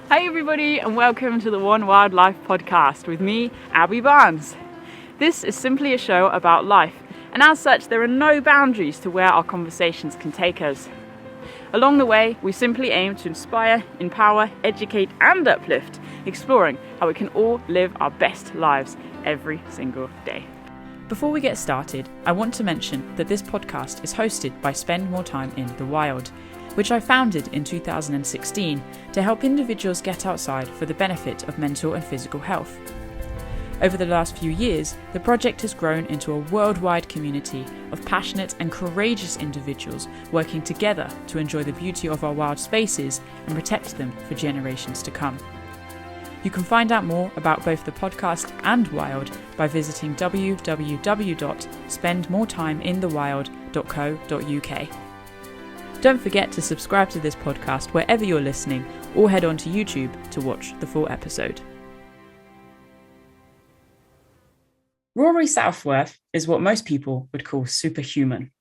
Hi everybody and welcome to the One Wildlife podcast with me, Abbie Barnes. This is simply a show about life, and as such there are no boundaries to where our conversations can take us. Along the way, we simply aim to inspire, empower, educate and uplift, exploring how we can all live our best lives every single day. Before we get started, I want to mention that this podcast is hosted by Spend More Time in the Wild, which I founded in 2016 to help individuals get outside for the benefit of mental and physical health. Over the last few years, the project has grown into a worldwide community of passionate and courageous individuals working together to enjoy the beauty of our wild spaces and protect them for generations to come. You can find out more about both the podcast and Wild by visiting www.spendmoretimeinthewild.co.uk. Don't forget to subscribe to this podcast wherever you're listening, or head on to YouTube to watch the full episode. Rory Southworth is what most people would call superhuman.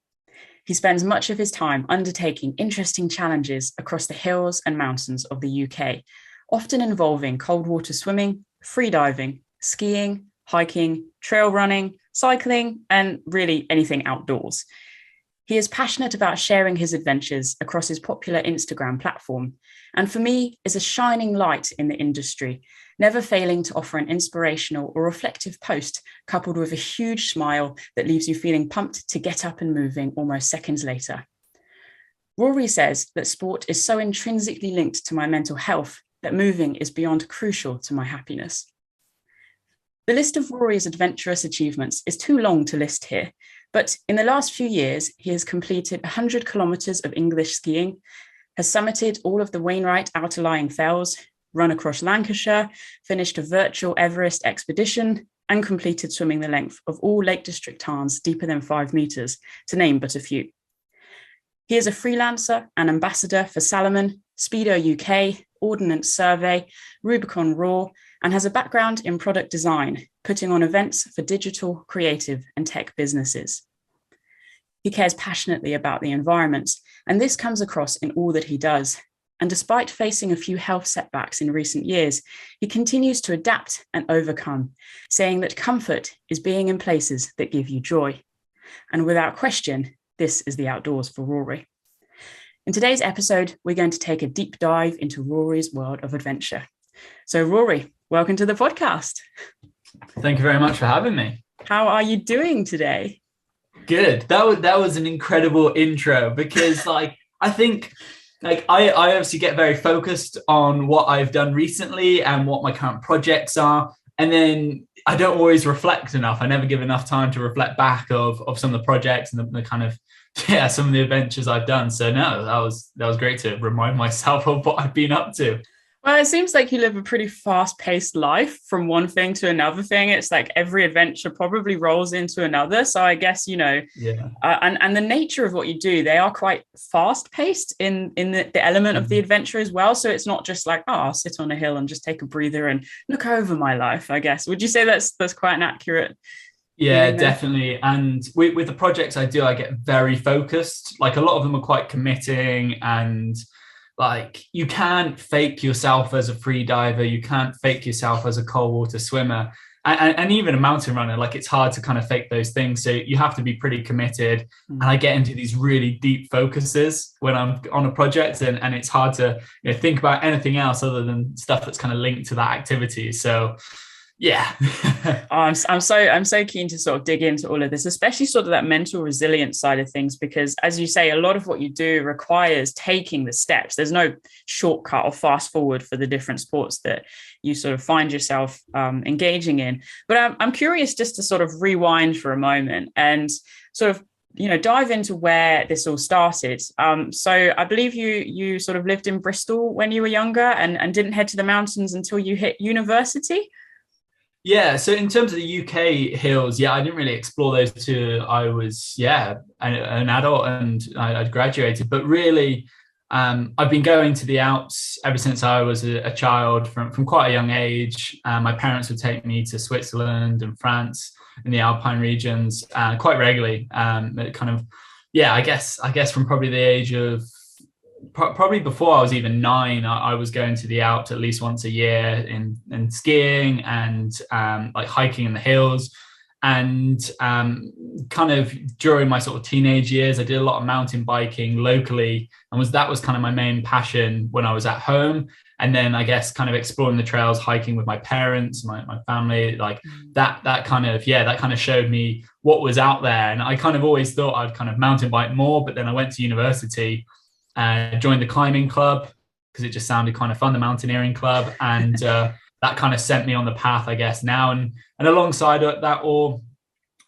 He spends much of his time undertaking interesting challenges across the hills and mountains of the UK, often involving cold water swimming, freediving, skiing, hiking, trail running, cycling, and really anything outdoors. He is passionate about sharing his adventures across his popular Instagram platform, and for me is a shining light in the industry, never failing to offer an inspirational or reflective post coupled with a huge smile that leaves you feeling pumped to get up and moving almost seconds later. Rory says that sport is so intrinsically linked to my mental health that moving is beyond crucial to my happiness. The list of Rory's adventurous achievements is too long to list here, but in the last few years, he has completed 100 kilometres of English skiing, has summited all of the Wainwright Outlying Fells, run across Lancashire, finished a Virtual Everest Expedition, and completed swimming the length of all Lake District Tarns deeper than 5 metres, to name but a few. He is a freelancer and ambassador for Salamon, Speedo UK, Ordnance Survey, Rubicon Raw, and has a background in product design, putting on events for digital, creative, and tech businesses. He cares passionately about the environment, and this comes across in all that he does. And despite facing a few health setbacks in recent years, he continues to adapt and overcome, saying that comfort is being in places that give you joy. And without question, this is the outdoors for Rory. In today's episode, we're going to take a deep dive into Rory's world of adventure. So Rory, welcome to the podcast. Thank you very much for having me. How are you doing today? Good. That was an incredible intro because I think I obviously get very focused on what I've done recently and what my current projects are. And then I don't always reflect enough. I never give enough time to reflect back of some of the projects and the kind of, some of the adventures I've done. So no, that was great to remind myself of what I've been up to. Well, it seems like you live a pretty fast-paced life from one thing to another thing. It's like every adventure probably rolls into another. So I guess, and the nature of what you do, they are quite fast-paced in the element of the adventure as well. So it's not just like, I'll sit on a hill and just take a breather and look over my life, I guess. Would you say that's quite an accurate? Yeah, definitely. And with the projects I do, I get very focused. Like a lot of them are quite committing, and like you can't fake yourself as a free diver. You can't fake yourself as a cold water swimmer, and even a mountain runner. Like it's hard to kind of fake those things. So you have to be pretty committed. And I get into these really deep focuses when I'm on a project, and it's hard to think about anything else other than stuff that's kind of linked to that activity. So yeah. I'm so keen to sort of dig into all of this, especially sort of that mental resilience side of things, because as you say, a lot of what you do requires taking the steps. There's no shortcut or fast forward for the different sports that you sort of find yourself engaging in. But I'm curious just to sort of rewind for a moment and sort of dive into where this all started. So I believe you sort of lived in Bristol when you were younger and didn't head to the mountains until you hit university. Yeah, so in terms of the UK hills, I didn't really explore those till I was, an adult and I'd graduated. But really, I've been going to the Alps ever since I was a child from quite a young age. My parents would take me to Switzerland and France in the Alpine regions quite regularly. I guess from probably the age of probably before I was even 9, I was going to the Alps at least once a year in skiing and like hiking in the hills. And kind of during my sort of teenage years, I did a lot of mountain biking locally, and that was kind of my main passion when I was at home. And then I guess kind of exploring the trails, hiking with my parents, my family, like that kind of showed me what was out there. And I kind of always thought I'd kind of mountain bike more, but then I went to university, joined the climbing club because it just sounded kind of fun, the mountaineering club, and that kind of sent me on the path, I guess, now. And alongside that, or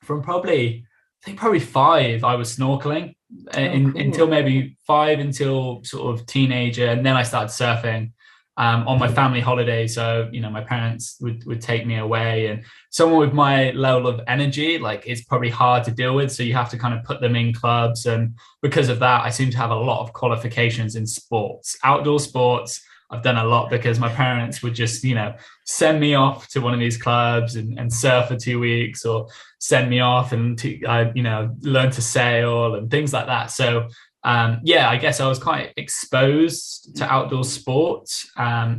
from probably 5, I was snorkeling cool. Until maybe 5, until sort of teenager, and then I started surfing on my family holiday. So, you know, my parents would take me away, and someone with my level of energy, like, it's probably hard to deal with. So you have to kind of put them in clubs. And because of that, I seem to have a lot of qualifications in sports, outdoor sports. I've done a lot because my parents would just, you know, send me off to one of these clubs and surf for 2 weeks, or send me off and you know, learn to sail and things like that. So I guess I was quite exposed to outdoor sports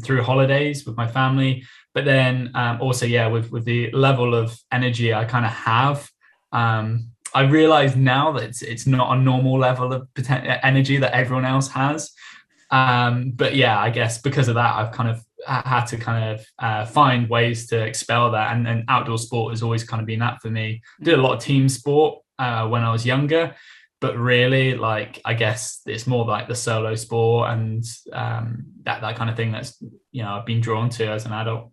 through holidays with my family. But then also, with the level of energy I kind of have, I realize now that it's not a normal level of energy that everyone else has. But yeah, I guess because of that, I've kind of had to kind of find ways to expel that. And outdoor sport has always kind of been that for me. Did a lot of team sport when I was younger, but really, like, I guess it's more like the solo sport and that kind of thing that's, you know, I've been drawn to as an adult.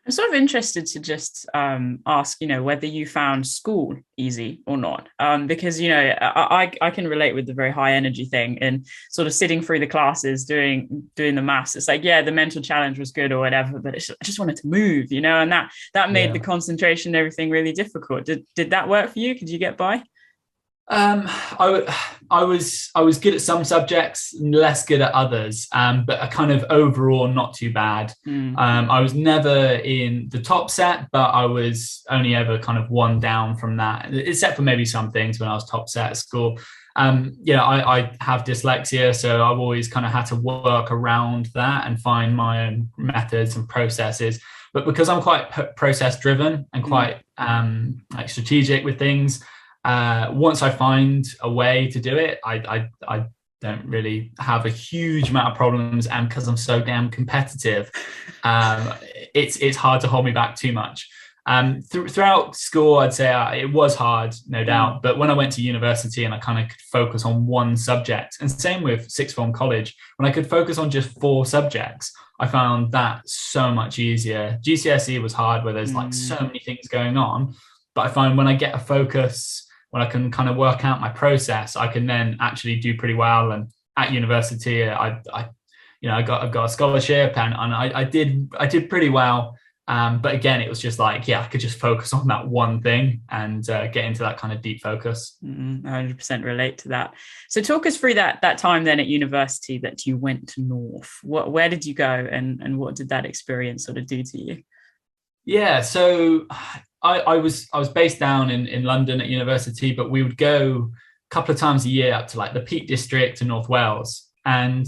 I'm sort of interested to just ask, you know, whether you found school easy or not, because, you know, I can relate with the very high energy thing, and sort of sitting through the classes, doing the maths. It's like, yeah, the mental challenge was good or whatever, but I just wanted to move, you know, and that made the concentration and everything really difficult. Did that work for you? Could you get by? I was good at some subjects and less good at others, but a kind of overall not too bad. I was never in the top set, but I was only ever kind of one down from that, except for maybe some things when I was top set at school. I have dyslexia, so I've always kind of had to work around that and find my own methods and processes. But because I'm quite process driven and quite like strategic with things, once I find a way to do it, I don't really have a huge amount of problems. And because I'm so damn competitive, it's hard to hold me back too much. Throughout school, I'd say it was hard, no doubt. But when I went to university and I kind of could focus on one subject, and same with sixth form college, when I could focus on just 4 subjects, I found that so much easier. GCSE was hard, where there's like so many things going on. But I find when I get a focus, when I can kind of work out my process, I can then actually do pretty well. And at university, I've got a scholarship, and I did pretty well. But again, it was just like, I could just focus on that one thing and get into that kind of deep focus. 100% relate to that. So talk us through that time then at university that you went to North. Where did you go, and what did that experience sort of do to you? Yeah, so I was based down in London at university, but we would go a couple of times a year up to like the Peak District to North Wales. And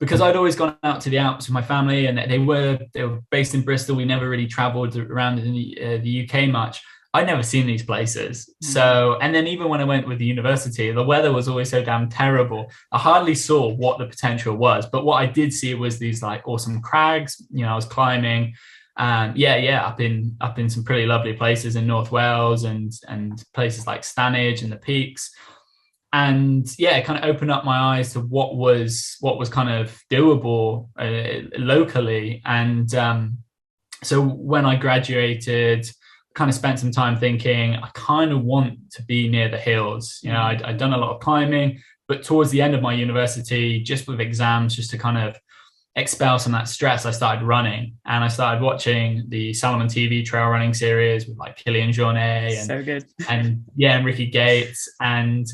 because I'd always gone out to the Alps with my family, and they were based in Bristol, we never really travelled around in the UK much. I'd never seen these places. So, and then even when I went with the university, the weather was always so damn terrible. I hardly saw what the potential was. But what I did see was these like awesome crags. You know, I was climbing. Up in some pretty lovely places in North Wales and places like Stanage and the Peaks. And it kind of opened up my eyes to what was kind of doable locally. And so when I graduated, kind of spent some time thinking, I kind of want to be near the hills. You know, I'd done a lot of climbing, but towards the end of my university, just with exams, just to kind of expel some of that stress, I started running, and I started watching the Salamon TV trail running series with like Kilian Jornet and so good. and Ricky Gates, and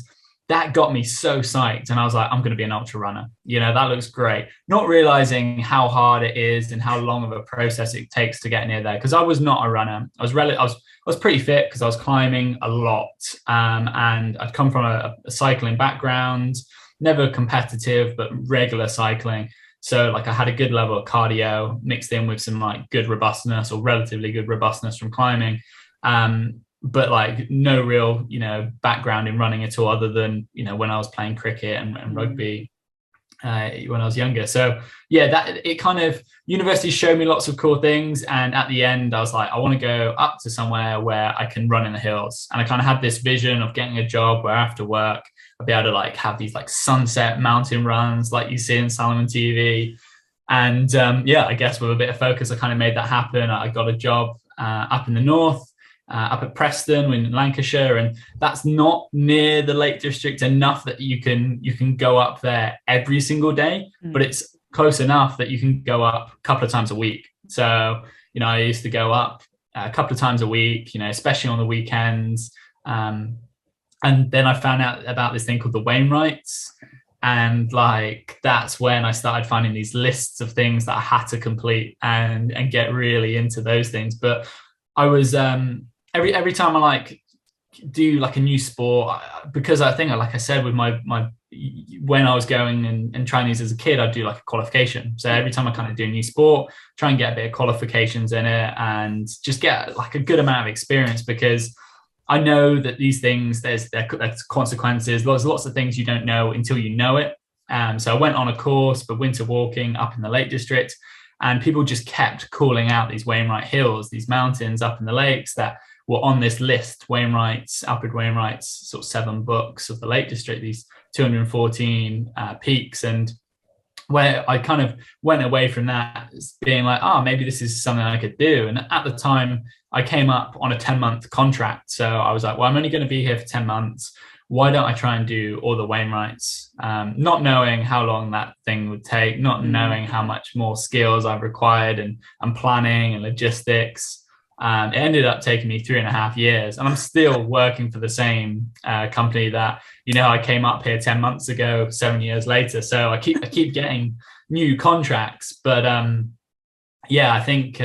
that got me so psyched. And I was like, I'm going to be an ultra runner. You know, that looks great. Not realizing how hard it is and how long of a process it takes to get near there, because I was not a runner. I was pretty fit because I was climbing a lot, and I'd come from a cycling background. never competitive, but regular cycling. So like I had a good level of cardio mixed in with some like good robustness or relatively good robustness from climbing. But like no real, background in running at all, other than, when I was playing cricket and rugby when I was younger. So yeah, that it kind of, university showed me lots of cool things. And at the end, I was like, I want to go up to somewhere where I can run in the hills. And I kind of had this vision of getting a job where after work, I'd be able to like have these like sunset mountain runs like you see in Salamon TV. And I guess with a bit of focus, I kind of made that happen. I got a job up in the north, up at Preston in Lancashire, and that's not near the Lake District enough that you can go up there every single day, but it's close enough that you can go up a couple of times a week. So, I used to go up a couple of times a week, especially on the weekends. And then I found out about this thing called the Wainwrights. And like, that's when I started finding these lists of things that I had to complete and get really into those things. But I was, every time I like do like a new sport, because I think, like I said, with my when I was going and trying these as a kid, I'd do like a qualification. So every time I kind of do a new sport, try and get a bit of qualifications in it and just get like a good amount of experience, because I know that these things, there's consequences. There's lots of things you don't know until you know it. So I went on a course for winter walking up in the Lake District, and people just kept calling out these Wainwright Hills, these mountains up in the lakes that were on this list, Alfred Wainwright's sort of 7 books of the Lake District, these 214 peaks. And where I kind of went away from that being like, maybe this is something I could do. And at the time, I came up on a 10-month contract. So I was like, well, I'm only going to be here for 10 months. Why don't I try and do all the Wainwrights? Not knowing how long that thing would take, not knowing how much more skills I've required and planning and logistics. It ended up taking me 3.5 years, and I'm still working for the same company that, I came up here 10 months ago, 7 years later. So I keep getting new contracts, but I think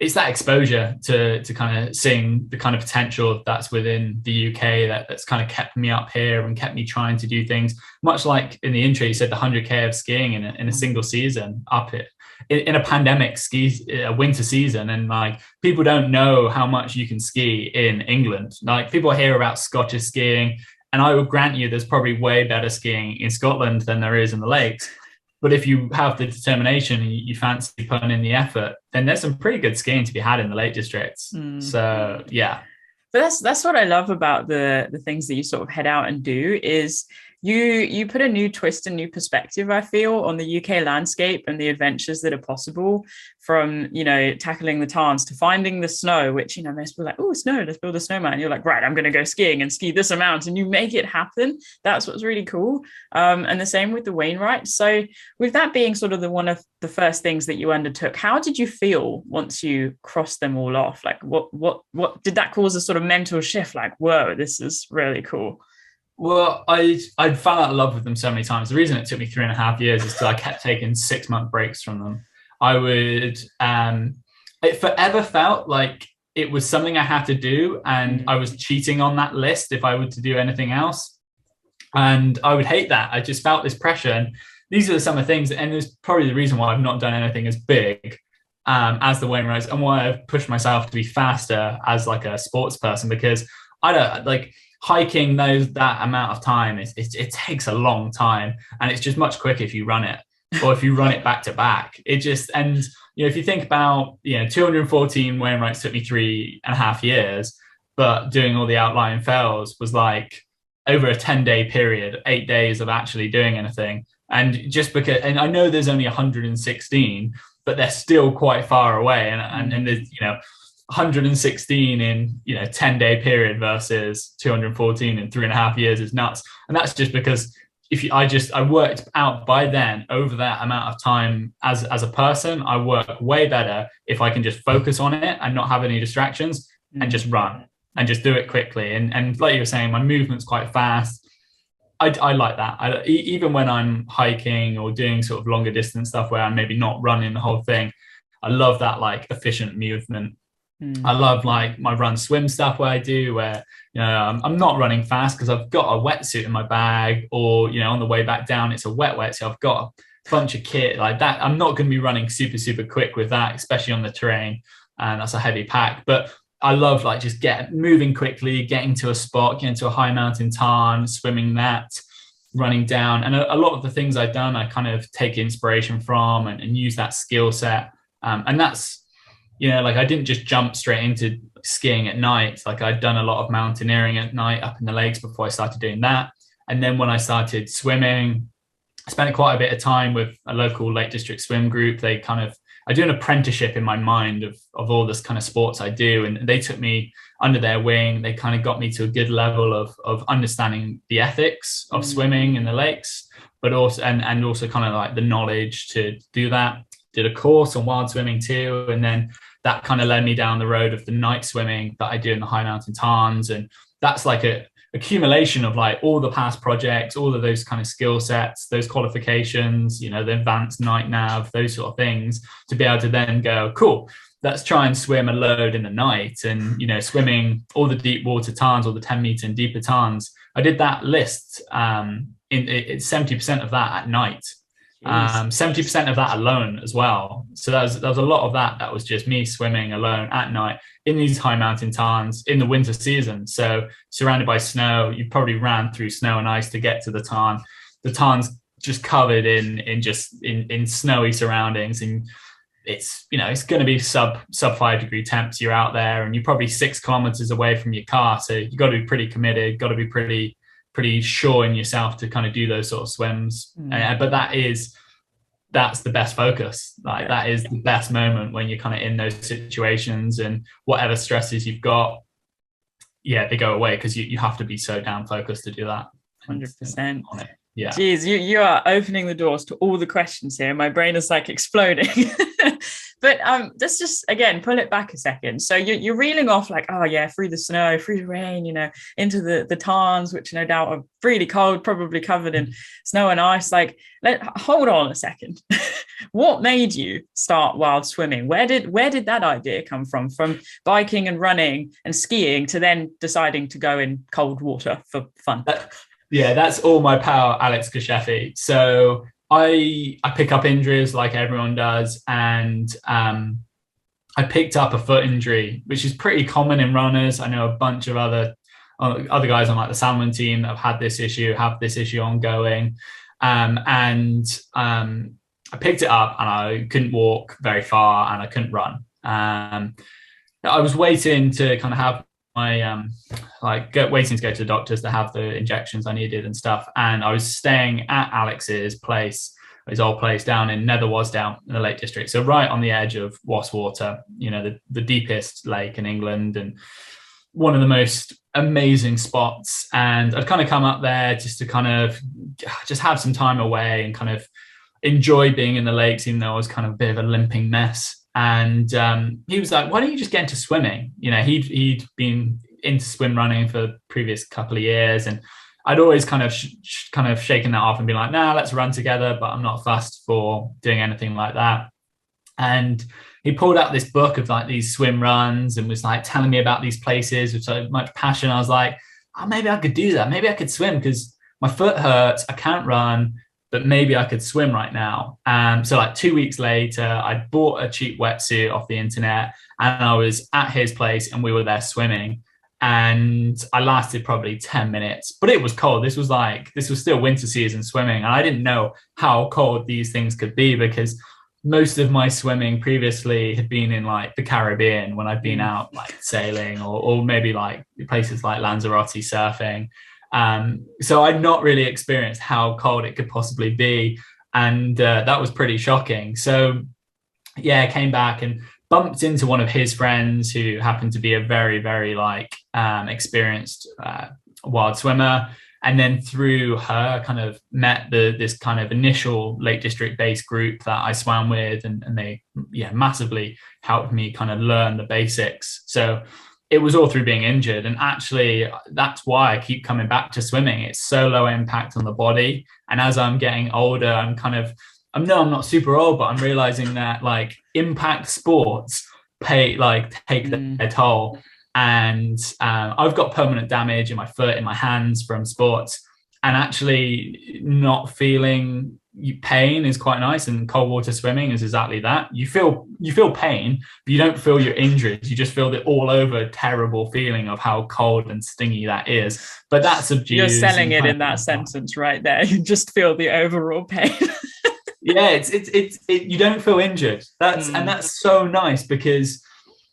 it's that exposure to kind of seeing the kind of potential that's within the UK that's kind of kept me up here and kept me trying to do things. Much like in the intro, you said the 100K of skiing in a single season up it. In a pandemic winter season, and like people don't know how much you can ski in England. Like people hear about Scottish skiing, and I will grant you there's probably way better skiing in Scotland than there is in the lakes. But if you have the determination and you fancy putting in the effort, then there's some pretty good skiing to be had in the Lake Districts. So yeah. But that's what I love about the things that you sort of head out and do is you put a new twist and new perspective, I feel, on the UK landscape and the adventures that are possible, from, tackling the Tarns to finding the snow, which, most people are like, oh, snow, let's build a snowman. And you're like, right, I'm going to go skiing and ski this amount, and you make it happen. That's what's really cool. And the same with the Wainwright. So with that being sort of one of the first things that you undertook, how did you feel once you crossed them all off? Like what did that cause a sort of mental shift? Like, whoa, this is really cool. Well, I'd fallen out of love with them so many times. The reason it took me 3.5 years is because I kept taking 6-month breaks from them. I would, it forever felt like it was something I had to do, and I was cheating on that list if I were to do anything else. And I would hate that. I just felt this pressure. And these are some of the things, and it's probably the reason why I've not done anything as big as the Wainwrights, and why I've pushed myself to be faster as like a sports person, because I don't like hiking that amount of time. It takes a long time, and it's just much quicker if you run it, or if you run it back to back. It just, and if you think about 214 Wainwrights took me 3.5 years, but doing all the outlying fells was like over a 10-day period, 8 days of actually doing anything. And just because, and I know there's only 116, but they're still quite far away, and there's 116 in 10-day period versus 214 in 3.5 years is nuts. And that's just because I worked out by then, over that amount of time as a person, I work way better if I can just focus on it and not have any distractions and just run and just do it quickly. And like you were saying, my movement's quite fast. I like that. Even when I'm hiking or doing sort of longer distance stuff where I'm maybe not running the whole thing, I love that like efficient movement. I love like my run swim stuff where I do where, you know, I'm not running fast because I've got a wetsuit in my bag, or, you know, on the way back down, it's a wet wetsuit. I've got a bunch of kit like that. I'm not going to be running super, super quick with that, especially on the terrain. And that's a heavy pack. But I love like just moving quickly, getting to a spot, getting to a high mountain tarn, swimming that, running down. And a lot of the things I've done, I kind of take inspiration from and use that skill set. And that's, you know, like I didn't just jump straight into skiing at night. Like I'd done a lot of mountaineering at night up in the lakes before I started doing that. And then when I started swimming, I spent quite a bit of time with a local Lake District swim group. I do an apprenticeship in my mind of all this kind of sports I do. And they took me under their wing. They kind of got me to a good level of understanding the ethics of swimming in the lakes, but also, and also kind of like the knowledge to do that. Did a course on wild swimming too. And then that kind of led me down the road of the night swimming that I do in the high mountain tarns. And that's like a accumulation of like all the past projects, all of those kind of skill sets, those qualifications, you know, the advanced night nav, those sort of things, to be able to then go, cool, let's try and swim a load in the night. And, you know, swimming all the deep water tarns, or the 10 meter and deeper tarns. I did that list it's 70% of that at night. 70% of that alone as well. So there was a lot of that was just me swimming alone at night in these high mountain tarns in the winter season. So surrounded by snow, you probably ran through snow and ice to get to the tarn. The tarn's just covered in snowy surroundings, and it's, you know, it's going to be sub 5 degree temps. You're out there and you're probably 6 kilometers away from your car, so you got to be pretty committed, got to be pretty sure in yourself to kind of do those sort of swims. But that's the best focus. Like that is the best moment when you're kind of in those situations, and whatever stresses you've got, they go away, because you have to be so damn focused to do that. 100%. Yeah. Geez, you are opening the doors to all the questions here. My brain is like exploding. But let's just, again, pull it back a second. So you're reeling off like, oh yeah, through the snow, through the rain, you know, into the tarns, which no doubt are really cold, probably covered in snow and ice. Like, hold on a second. What made you start wild swimming? Where did that idea come from biking and running and skiing to then deciding to go in cold water for fun? Yeah, that's all my pal Alex Kashefi. So I pick up injuries like everyone does, and I picked up a foot injury, which is pretty common in runners. I know a bunch of other guys on like the Salamon team that have had this issue, ongoing, and I picked it up and I couldn't walk very far and I couldn't run. I was waiting to kind of have my waiting to go to the doctors to have the injections I needed and stuff, and I was staying at Alex's place, his old place down in Netherwasdown in the Lake District, so right on the edge of Wastwater, you know, the deepest lake in England and one of the most amazing spots. And I'd kind of come up there just to kind of just have some time away and kind of enjoy being in the lakes, even though I was kind of a bit of a limping mess. And he was like, why don't you just get into swimming? You know, he'd been into swim running for the previous couple of years, and I'd always kind of shaken that off and been like, nah, let's run together, but I'm not fussed for doing anything like that. And he pulled out this book of like these swim runs and was like telling me about these places with so much passion. I was like, oh, maybe I could do that. Maybe I could swim, because my foot hurts, I can't run, but maybe I could swim right now. So like 2 weeks later, I bought a cheap wetsuit off the internet and I was at his place and we were there swimming. And I lasted probably 10 minutes, but it was cold. This was still winter season swimming. And I didn't know how cold these things could be, because most of my swimming previously had been in like the Caribbean when I'd been out like sailing, or maybe like places like Lanzarote surfing. So I'd not really experienced how cold it could possibly be. And that was pretty shocking. So yeah, I came back and bumped into one of his friends who happened to be a very, very experienced wild swimmer. And then through her kind of met this kind of initial Lake District based group that I swam with, and they massively helped me kind of learn the basics. So it was all through being injured. And actually, that's why I keep coming back to swimming. It's so low impact on the body. And as I'm getting older, I'm not super old, but I'm realizing that like impact sports take their toll. And I've got permanent damage in my foot, in my hands from sports, and actually not feeling pain is quite nice. And cold water swimming is exactly that. You feel pain, but you don't feel your injuries. You just feel the all over terrible feeling of how cold and stingy that is. But that's subdued. You're selling it in that sentence right there. You just feel the overall pain. Yeah, it's you don't feel injured. And that's so nice, because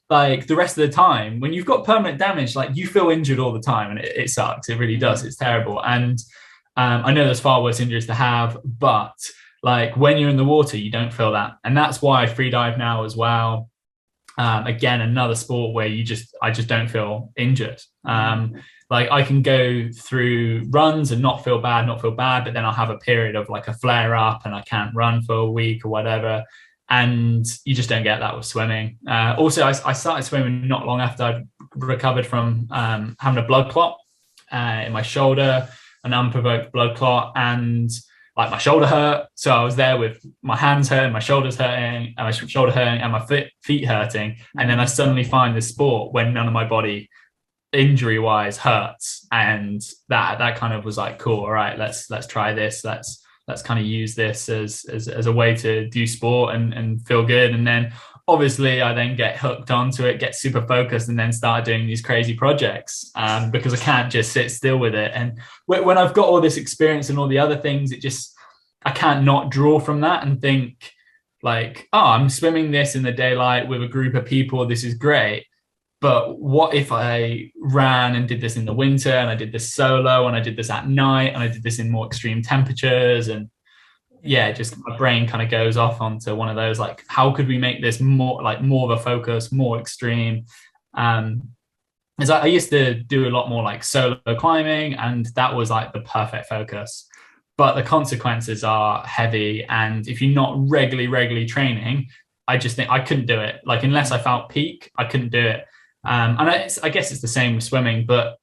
like the rest of the time when you've got permanent damage, like you feel injured all the time, and it sucks. It really does. It's terrible. And I know there's far worse injuries to have, but like when you're in the water, you don't feel that. And that's why I free dive now as well. Again, another sport where I just don't feel injured. Like I can go through runs and not feel bad, but then I'll have a period of like a flare up and I can't run for a week or whatever. And you just don't get that with swimming. Also, I started swimming not long after I'd recovered from having a blood clot in my shoulder, an unprovoked blood clot, and like my shoulder hurt. So I was there with my hands hurting, my shoulders hurting, and my shoulder hurting, and my feet hurting. And then I suddenly find this sport when none of my body injury wise hurts, and that kind of was like, cool, all right, let's try this. Let's kind of use this as a way to do sport and feel good. And then obviously I then get hooked onto it, get super focused, and then start doing these crazy projects because I can't just sit still with it. And when I've got all this experience and all the other things, I can't not draw from that and think like, oh, I'm swimming this in the daylight with a group of people. This is great. But what if I ran and did this in the winter, and I did this solo, and I did this at night, and I did this in more extreme temperatures? And yeah, just my brain kind of goes off onto one of those, like, how could we make this more of a focus, more extreme? As I used to do a lot more like solo climbing, and that was like the perfect focus. But the consequences are heavy. And if you're not regularly training, I just think I couldn't do it. Like, unless I felt peak, I couldn't do it. And I guess it's the same with swimming, but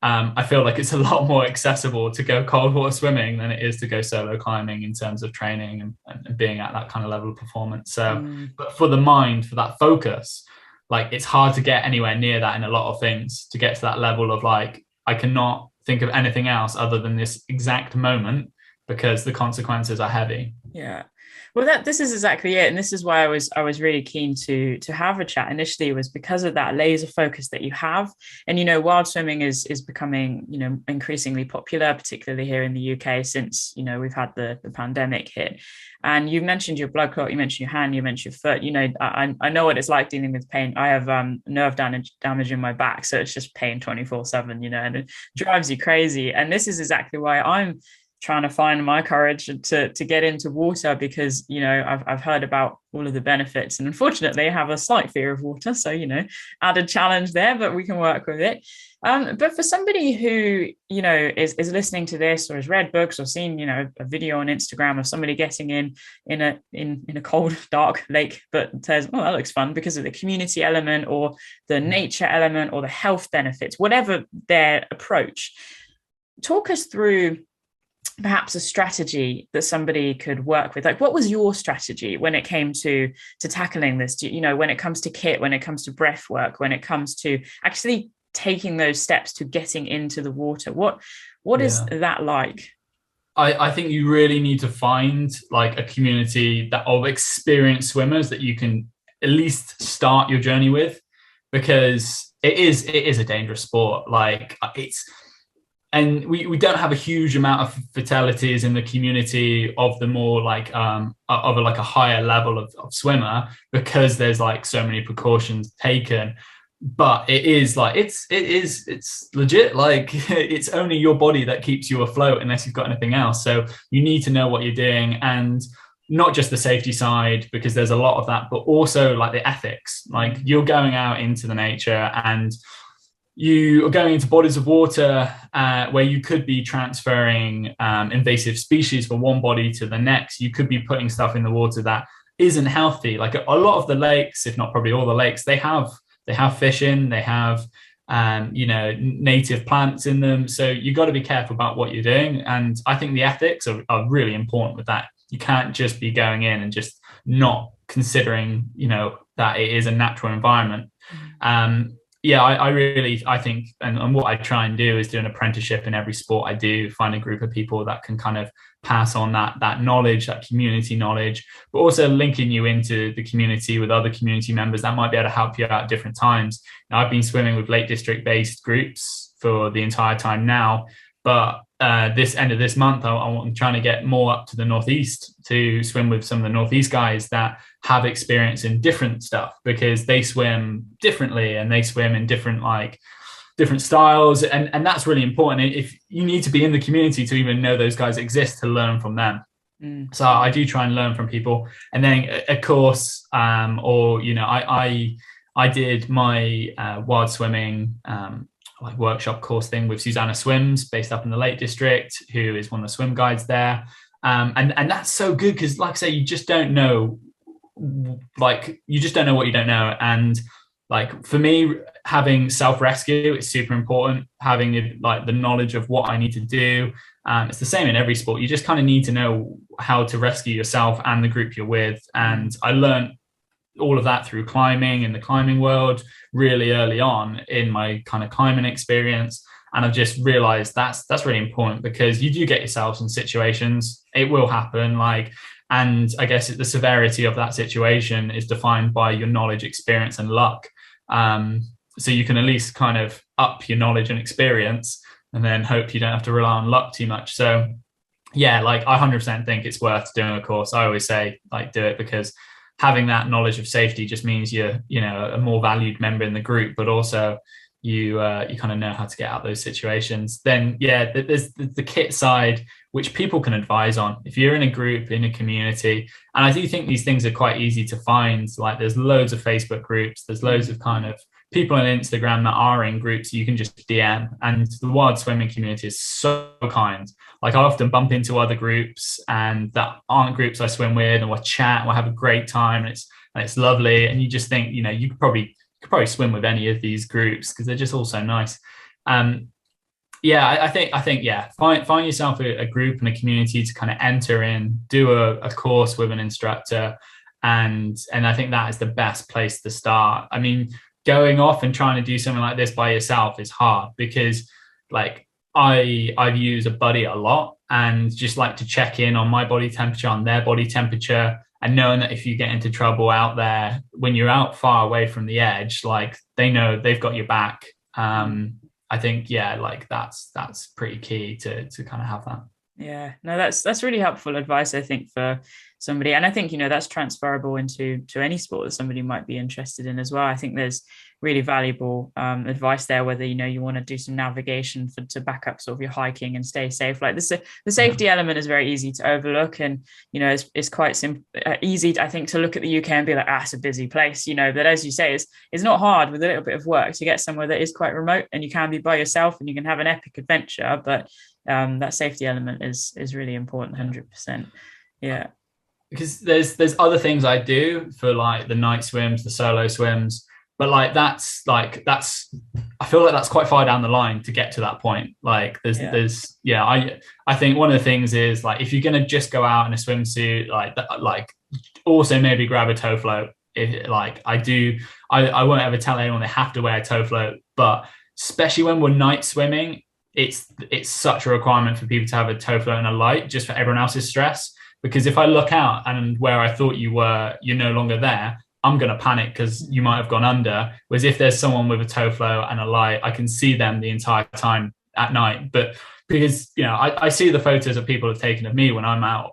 I feel like it's a lot more accessible to go cold water swimming than it is to go solo climbing in terms of training and being at that kind of level of performance. So, but for the mind, for that focus, like it's hard to get anywhere near that in a lot of things, to get to that level of like, I cannot think of anything else other than this exact moment because the consequences are heavy. Yeah. Well, this is exactly it. And this is why I was really keen to have a chat initially, was because of that laser focus that you have. And, you know, wild swimming is becoming, you know, increasingly popular, particularly here in the UK since, you know, we've had the pandemic hit. And you mentioned your blood clot, you mentioned your hand, you mentioned your foot. You know, I know what it's like dealing with pain. I have nerve damage in my back. So it's just pain 24/7, you know, and it drives you crazy. And this is exactly why I'm trying to find my courage to get into water, because, you know, I've heard about all of the benefits, and unfortunately I have a slight fear of water. So, you know, added challenge there, but we can work with it. But for somebody who, you know, is listening to this, or has read books, or seen, you know, a video on Instagram of somebody getting in a cold, dark lake, but says, oh, that looks fun because of the community element or the nature element or the health benefits, whatever their approach, talk us through perhaps a strategy that somebody could work with. Like, what was your strategy when it came to tackling this? You know, when it comes to kit, when it comes to breath work, when it comes to actually taking those steps to getting into the water, what is that like? I think you really need to find like a community of experienced swimmers that you can at least start your journey with, because it is a dangerous sport. Like and we don't have a huge amount of fatalities in the community of the more like of a higher level of swimmer, because there's like so many precautions taken. But it is like it's legit. Like, it's only your body that keeps you afloat unless you've got anything else. So you need to know what you're doing, and not just the safety side, because there's a lot of that, but also like the ethics. Like, you're going out into the nature and you are going into bodies of water where you could be transferring invasive species from one body to the next. You could be putting stuff in the water that isn't healthy. Like, a lot of the lakes, if not probably all the lakes, they have fish in, they have you know, native plants in them. So you got to be careful about what you're doing. And I think the ethics are really important with that. You can't just be going in and just not considering, that it is a natural environment. I think, and what I try and do is do an apprenticeship in every sport I do, find a group of people that can kind of pass on that knowledge, that community knowledge, but also linking you into the community with other community members that might be able to help you out at different times. Now, I've been swimming with Lake District based groups for the entire time now, but this end of this month, I'm trying to get more up to the Northeast to swim with some of the Northeast guys that have experience in different stuff, because they swim differently and they swim in different styles. And that's really important. If you need to be in the community to even know those guys exist, to learn from them. So I do try and learn from people. And then of course, I did my wild swimming workshop course thing with Susanna Swims, based up in the Lake District, who is one of the swim guides there. And that's so good, because like I say, you just don't know what you don't know. And like for me, having self-rescue is super important. Having the knowledge of what I need to do. It's the same in every sport. You just kind of need to know how to rescue yourself and the group you're with. And I learned all of that through climbing, in the climbing world, really early on in my kind of climbing experience. And I've just realized that's really important, because you do get yourselves in situations, it will happen. And I guess the severity of that situation is defined by your knowledge, experience, and luck. So you can at least kind of up your knowledge and experience, and then hope you don't have to rely on luck too much. So yeah, I 100% think it's worth doing a course. I always say do it, because having that knowledge of safety just means you're a more valued member in the group, but also you kind of know how to get out of those situations. Then there's the kit side, which people can advise on if you're in a group, in a community. And I do think these things are quite easy to find. There's loads of Facebook groups, there's loads of kind of people on Instagram that are in groups you can just DM. And the wild swimming community is so kind. I often bump into other groups and that aren't groups I swim with, and we'll chat and we'll have a great time, and it's lovely. And you just think, you could probably swim with any of these groups, because they're just all so nice. I think find yourself a group and a community to kind of enter in, do a course with an instructor, and I think that is the best place to start. I mean, going off and trying to do something like this by yourself is hard, because I've used a buddy a lot, and just like to check in on my body temperature, on their body temperature, and knowing that if you get into trouble out there, when you're out far away from the edge, they know they've got your back. I think that's pretty key to kind of have that. Yeah, no, that's really helpful advice, I think, for somebody. And I think, that's transferable into any sport that somebody might be interested in as well. I think there's really valuable advice there, whether, you want to do some navigation to back up sort of your hiking and stay safe. The safety element is very easy to overlook. And, it's quite easy, I think, to look at the UK and be like, it's a busy place, but as you say, it's not hard with a little bit of work to get somewhere that is quite remote, and you can be by yourself and you can have an epic adventure. But that safety element is really important, 100%. Yeah. Because there's other things I do for the night swims, the solo swims, but that's I feel like that's quite far down the line to get to that point. I think one of the things is if you're gonna just go out in a swimsuit, also maybe grab a toe float. I won't ever tell anyone they have to wear a toe float, but especially when we're night swimming, it's such a requirement for people to have a toe float and a light, just for everyone else's stress. Because if I look out and where I thought you were, you're no longer there, I'm going to panic because you might have gone under. Whereas if there's someone with a toe float and a light, I can see them the entire time at night. But because, I see the photos that people have taken of me when I'm out,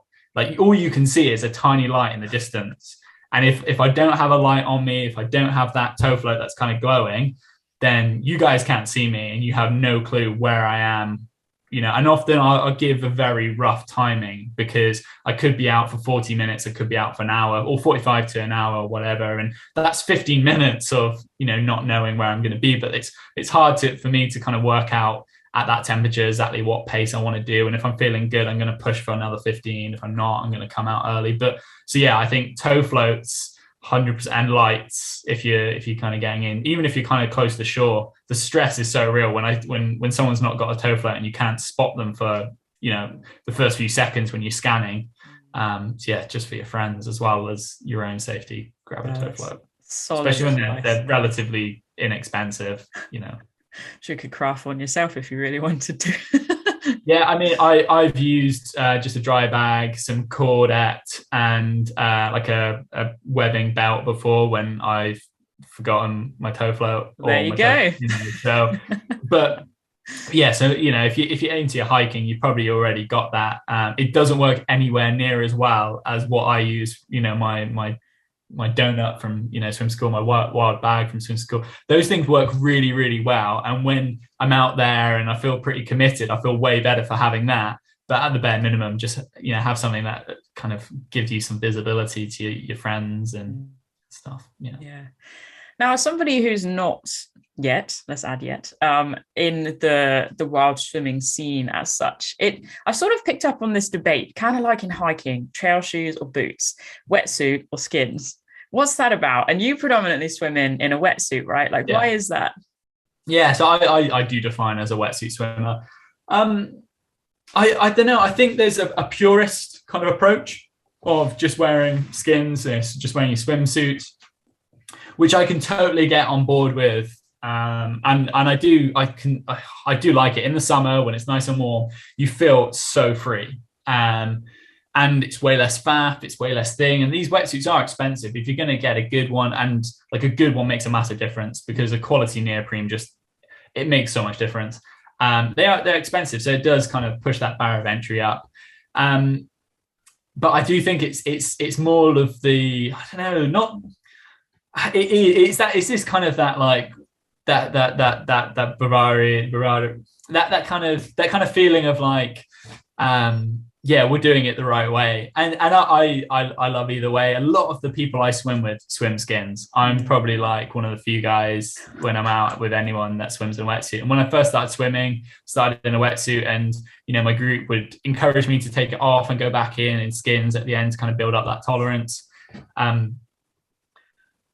all you can see is a tiny light in the distance. And if I don't have a light on me, if I don't have that toe float that's kind of glowing, then you guys can't see me and you have no clue where I am. And often I'll give a very rough timing, because I could be out for 40 minutes, I could be out for an hour, or 45 to an hour, or whatever. And that's 15 minutes of, not knowing where I'm going to be. But it's hard for me to kind of work out at that temperature exactly what pace I want to do. And if I'm feeling good, I'm going to push for another 15. If I'm not, I'm going to come out early. But so, yeah, I think toe floats, 100%, and lights, if you're kind of getting in, even if you're kind of close to shore, the stress is so real when someone's not got a toe float and you can't spot them for the first few seconds when you're scanning. So yeah, just for your friends as well as your own safety, grab a tow float, especially when they're relatively inexpensive, you know. So you could craft one yourself if you really wanted to. Yeah, I mean, I've used just a dry bag, some cordette, and like a webbing belt before when I've forgotten my tow float. There you go. So, but yeah, so you know, if you're into your hiking, you've probably already got that. It doesn't work anywhere near as well as what I use. You know, my donut from swim school, my wild bag from swim school. Those things work really, really well. And when I'm out there and I feel pretty committed, I feel way better for having that. But at the bare minimum, just have something that kind of gives you some visibility to your friends and stuff. Yeah. Now, as somebody who's not yet, let's add yet, in the wild swimming scene as such, I've sort of picked up on this debate, kind of like in hiking, trail shoes or boots, wetsuit or skins. What's that about? And you predominantly swim in a wetsuit, right? Like, why is that? Yeah, so I do define as a wetsuit swimmer. I don't know. I think there's a purist kind of approach of just wearing skins, just wearing your swimsuit, which I can totally get on board with. And I do like it in the summer when it's nice and warm. You feel so free, and it's way less faff, it's way less thing. And these wetsuits are expensive. If you're going to get a good one, and like a good one makes a massive difference because a quality neoprene it makes so much difference. They're expensive, so it does kind of push that barrier of entry up. But I do think it's more of the, I don't know, not. It's this kind of that like that bravado, that kind of feeling of like, we're doing it the right way, and I love either way. A lot of the people I swim with swim skins. I'm probably like one of the few guys when I'm out with anyone that swims in a wetsuit. And when I first started in a wetsuit, and my group would encourage me to take it off and go back in skins at the end to kind of build up that tolerance.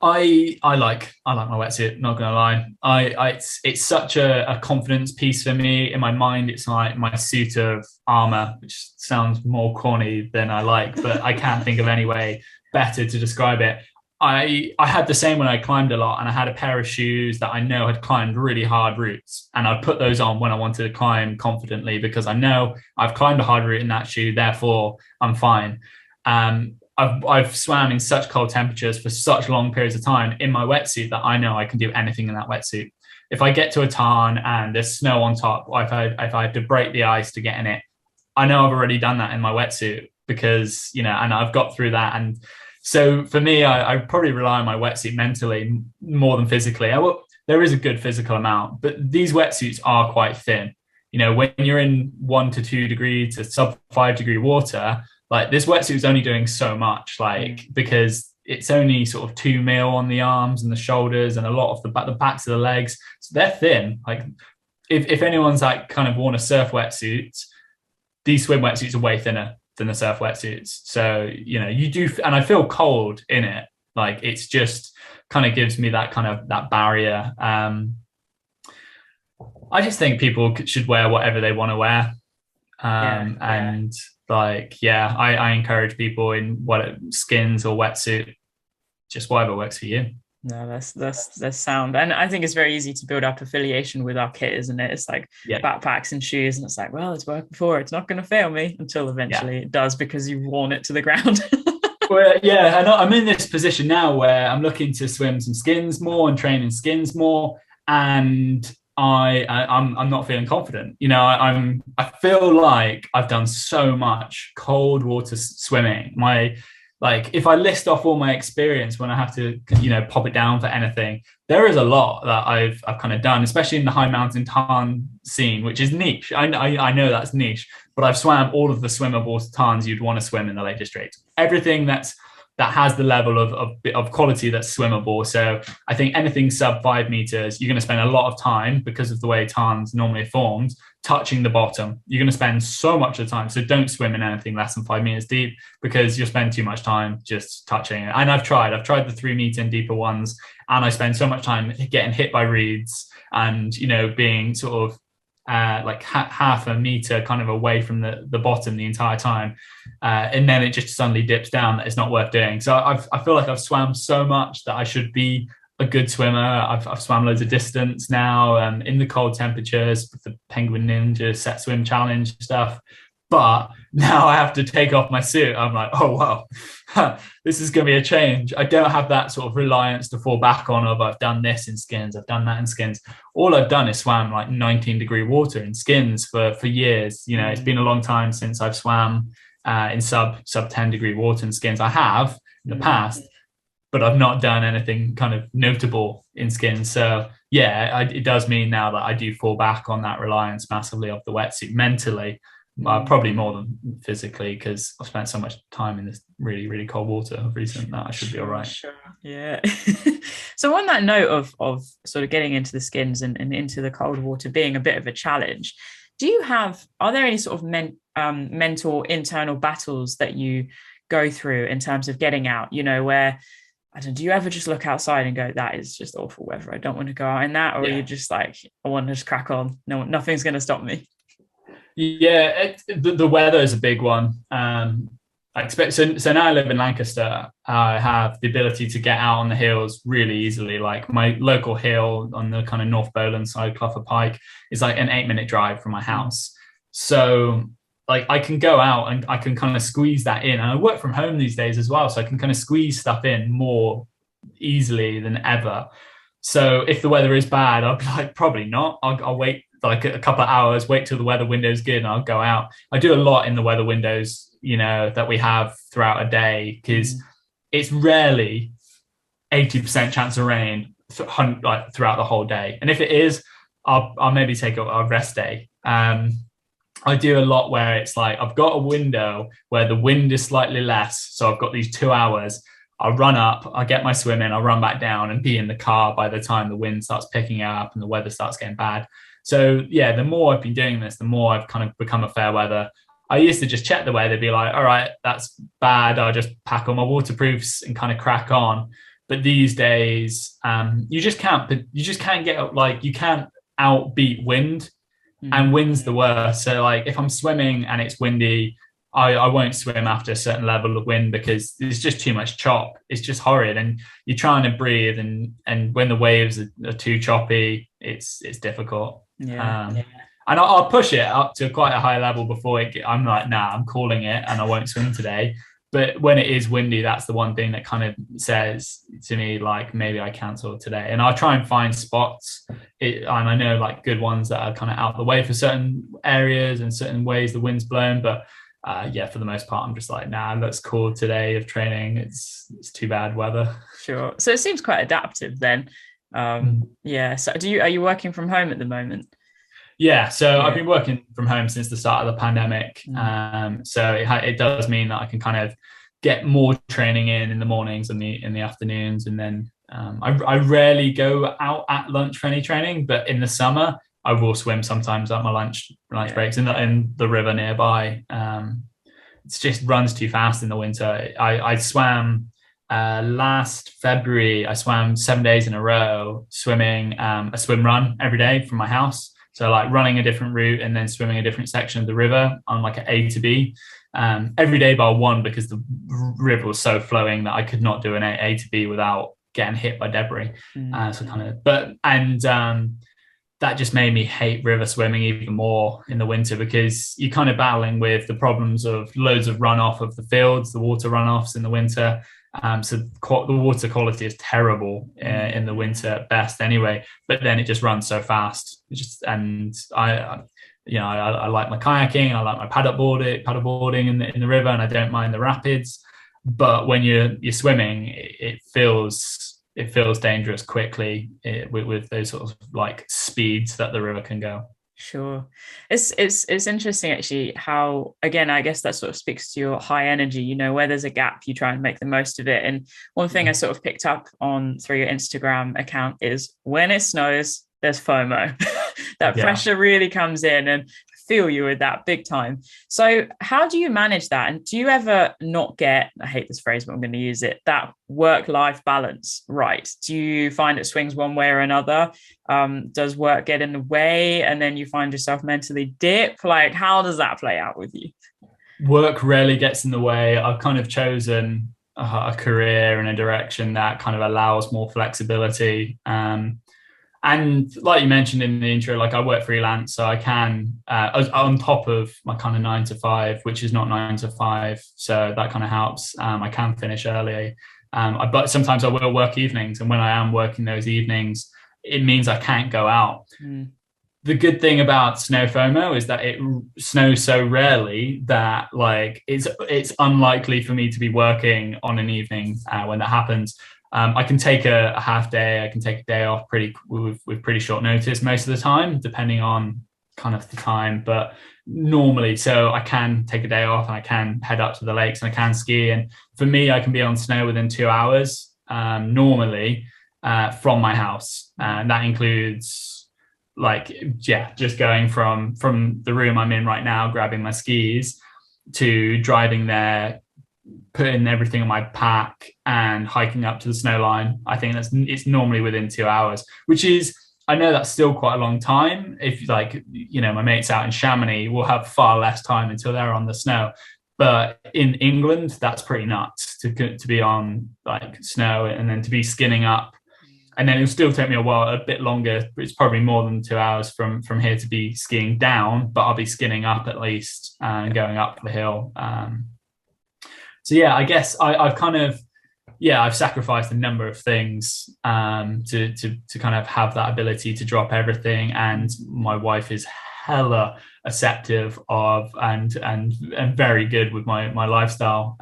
I like my wetsuit, not gonna lie. It's such a confidence piece for me. In my mind, it's like my suit of armor, which sounds more corny than I like, but I can't think of any way better to describe it. I had the same when I climbed a lot, and I had a pair of shoes that I know had climbed really hard routes, and I'd put those on when I wanted to climb confidently because I know I've climbed a hard route in that shoe, therefore I'm fine. I've swam in such cold temperatures for such long periods of time in my wetsuit that I know I can do anything in that wetsuit. If I get to a tarn and there's snow on top, or if I have to break the ice to get in it, I know I've already done that in my wetsuit because, and I've got through that. And so for me, I probably rely on my wetsuit mentally more than physically. There is a good physical amount, but these wetsuits are quite thin. When you're in 1 to 2 degree to sub 5 degree water, like this wetsuit is only doing so much, because it's only sort of 2 mil on the arms and the shoulders and a lot of the backs of the legs. So they're thin. Like if anyone's like kind of worn a surf wetsuit, these swim wetsuits are way thinner than the surf wetsuits. So, you do, and I feel cold in it. Like it's just kind of gives me that kind of that barrier. I just think people should wear whatever they want to wear. And I encourage people in skins or wetsuit, just whatever works for you. No, that's sound. And I think it's very easy to build up affiliation with our kit, isn't it? It's like backpacks and shoes, and it's like, well, it's worked before, it's not going to fail me, until eventually it does because you've worn it to the ground. Well, yeah, and I'm in this position now where I'm looking to swim some skins more and train in skins more, and I'm not feeling confident. I feel like I've done so much cold water swimming. If I list off all my experience when I have to, pop it down for anything, there is a lot that I've kind of done, especially in the high mountain tarn scene, which is niche. I know that's niche, but I've swam all of the swimmable tarns you'd want to swim in the Lake District. Everything that has the level of quality that's swimmable. So I think anything sub 5 meters, you're going to spend a lot of time, because of the way tarns normally are formed, touching the bottom. You're going to spend so much of the time. So don't swim in anything less than 5 meters deep, because you'll spend too much time just touching it. And I've tried the 3 meter and deeper ones, and I spend so much time getting hit by reeds and, being sort of like half a meter kind of away from the bottom the entire time, and then it just suddenly dips down. That it's not worth doing. So I feel like I've swam so much that I should be a good swimmer. I've swam loads of distance now, in the cold temperatures with the Penguin Ninja set swim challenge stuff. But now I have to take off my suit. I'm like, oh, wow, this is going to be a change. I don't have that sort of reliance to fall back on of I've done this in skins, I've done that in skins. All I've done is swam like 19-degree water in skins for years. You know, it's been a long time since I've swam in sub 10-degree water in skins. I have in the past, but I've not done anything kind of notable in skins. So yeah, it does mean now that I do fall back on that reliance massively of the wetsuit mentally. Probably more than physically, because I've spent so much time in this really, really cold water recently that I should be all right. Sure. Yeah. So on that note of sort of getting into the skins and into the cold water being a bit of a challenge, are there any sort of mental internal battles that you go through in terms of getting out, you know, where, I don't know, do you ever just look outside and go, that is just awful weather, I don't want to go out in that? Or are you just like, I want to just crack on, no, nothing's going to stop me? Yeah, the weather is a big one. I expect so now I live in Lancaster. I have the ability to get out on the hills really easily. Like my local hill on the kind of North Bowland side, Clough Pike, is like an 8-minute drive from my house. So like I can go out and I can kind of squeeze that in. And I work from home these days as well, so I can kind of squeeze stuff in more easily than ever. So if the weather is bad, I'll be like, probably not. I'll wait like a couple of hours, wait till the weather window's good, and I'll go out. I do a lot in the weather windows, you know, that we have throughout a day, because it's rarely 80% chance of rain like throughout the whole day. And if it is, I'll maybe take a rest day. I do a lot where it's like I've got a window where the wind is slightly less, so I've got these 2 hours. I'll run up, I'll get my swim in, I'll run back down and be in the car by the time the wind starts picking up and the weather starts getting bad. So yeah, the more I've been doing this, the more I've kind of become a fair weather. I used to just check the weather, be like, all right, that's bad, I'll just pack on my waterproofs and kind of crack on. But these days, you just can't get, like, you can't outbeat wind, and wind's the worst. So like if I'm swimming and it's windy, I won't swim after a certain level of wind, because there's just too much chop. It's just horrid, and you're trying to breathe, and when the waves are too choppy, it's difficult. And I'll push it up to quite a high level before I'm like, nah, I'm calling it and I won't swim today. But when it is windy, that's the one thing that kind of says to me, like, maybe I cancel today. And I'll try and find spots, and I know like good ones that are kind of out the way for certain areas and certain ways the wind's blown. But yeah, for the most part, I'm just like, nah, let's call today of training. It's too bad weather. Sure. So it seems quite adaptive then. Yeah. So are you working from home at the moment? Yeah. So I've been working from home since the start of the pandemic. So it does mean that I can kind of get more training in the mornings and in the afternoons. And then I rarely go out at lunch for any training, but in the summer, I will swim sometimes at my lunch breaks in the river nearby. It just runs too fast in the winter. I swam last February. I swam 7 days in a row, swimming a swim run every day from my house. So like running a different route and then swimming a different section of the river on like an A to B every day bar one, because the river was so flowing that I could not do an A to B without getting hit by debris. That just made me hate river swimming even more in the winter, because you're kind of battling with the problems of loads of runoff of the fields, the water runoffs in the winter. So the water quality is terrible in the winter at best anyway, but then it just runs so fast. I like my kayaking, I like my paddleboarding in the river, and I don't mind the rapids. But when you're swimming, it feels dangerous quickly with those sort of like speeds that the river can go. Sure. It's interesting actually how, again, I guess that sort of speaks to your high energy, you know, where there's a gap, you try and make the most of it. And one thing I sort of picked up on through your Instagram account is when it snows, there's FOMO. That pressure really comes in. And I feel you with that big time. So how do you manage that? And do you ever not get, I hate this phrase, but I'm going to use it, that work-life balance right? Do you find it swings one way or another? Does work get in the way and then you find yourself mentally dip? Like, how does that play out with you? Work rarely gets in the way. I've kind of chosen a career and a direction that kind of allows more flexibility. And like you mentioned in the intro, like I work freelance, so I can, on top of my kind of 9 to 5, which is not 9 to 5, so that kind of helps. I can finish early, but sometimes I will work evenings, and when I am working those evenings, it means I can't go out. The good thing about snow FOMO is that it snows so rarely that like it's unlikely for me to be working on an evening when that happens. I can take a half day. I can take a day off with pretty short notice most of the time, depending on kind of the time. But normally, so I can take a day off and I can head up to the lakes and I can ski. And for me, I can be on snow within 2 hours normally from my house, and that includes just going from the room I'm in right now, grabbing my skis, to driving there, putting everything in my pack and hiking up to the snow line. I think it's normally within 2 hours, which is, I know that's still quite a long time. If my mates out in Chamonix will have far less time until they're on the snow. But in England, that's pretty nuts to be on like snow and then to be skinning up. And then it'll still take me a bit longer. It's probably more than 2 hours from here to be skiing down, but I'll be skinning up at least and going up the hill. So yeah, I guess I've kind of, I've sacrificed a number of things to kind of have that ability to drop everything. And my wife is hella acceptive of and very good with my lifestyle.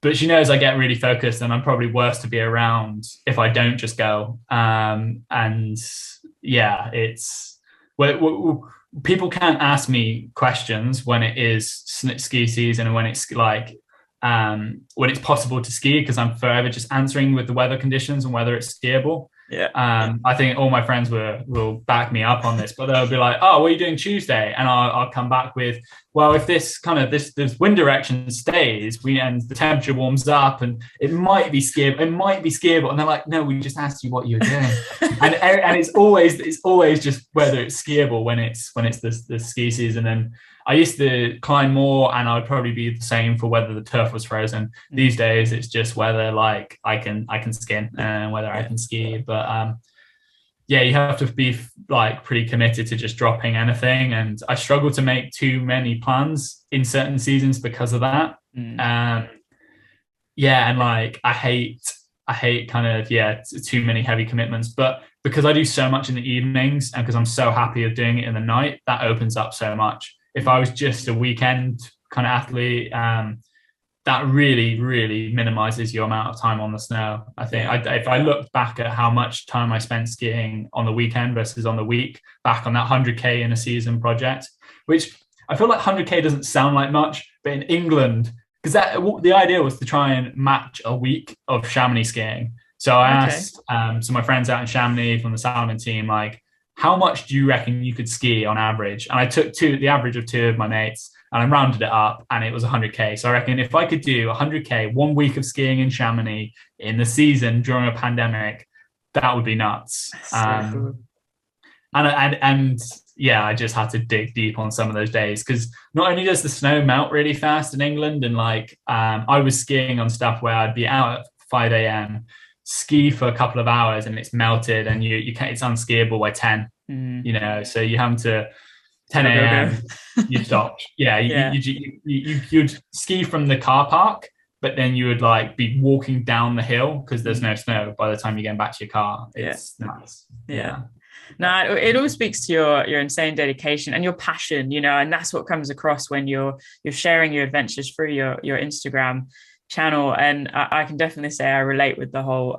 But she knows I get really focused and I'm probably worse to be around if I don't just go. It's people can't ask me questions when it is ski season and when it's when it's possible to ski, because I'm forever just answering with the weather conditions and whether it's skiable. I think all my friends will back me up on this, but they'll be like, "Oh, what are you doing Tuesday?" And I'll come back with, "Well, if this wind direction stays, and the temperature warms up, and it might be skiable." And they're like, "No, we just asked you what you're doing." and it's always just whether it's skiable when it's the ski season. And I used to climb more, and I'd probably be the same for whether the turf was frozen. These days, it's just whether like I can skin and whether I can ski. But you have to be like pretty committed to just dropping anything. And I struggle to make too many plans in certain seasons because of that. And like I hate kind of too many heavy commitments. But because I do so much in the evenings, and because I'm so happy of doing it in the night, that opens up so much. If I was just a weekend kind of athlete, that really, really minimizes your amount of time on the snow. I think if I looked back at how much time I spent skiing on the weekend versus on the week, back on that 100K in a season project, which I feel like 100K doesn't sound like much, but in England, because the idea was to try and match a week of Chamonix skiing. So I asked my friends out in Chamonix from the Salamon team, like, how much do you reckon you could ski on average? And I took the average of 2 of my mates and I rounded it up, and it was 100K. So I reckon if I could do 100K, 1 week of skiing in Chamonix in the season during a pandemic, that would be nuts. I just had to dig deep on some of those days, because not only does the snow melt really fast in England, and I was skiing on stuff where I'd be out at 5 a.m., ski for a couple of hours and it's melted, and you can't, it's unskiable by 10. So you have to 10 a.m. you stopped. You'd ski from the car park, but then you would be walking down the hill because there's no snow by the time you get back to your car. It's nuts. No, it all speaks to your insane dedication and your passion, and that's what comes across when you're sharing your adventures through your Instagram channel. And I can definitely say I relate with the whole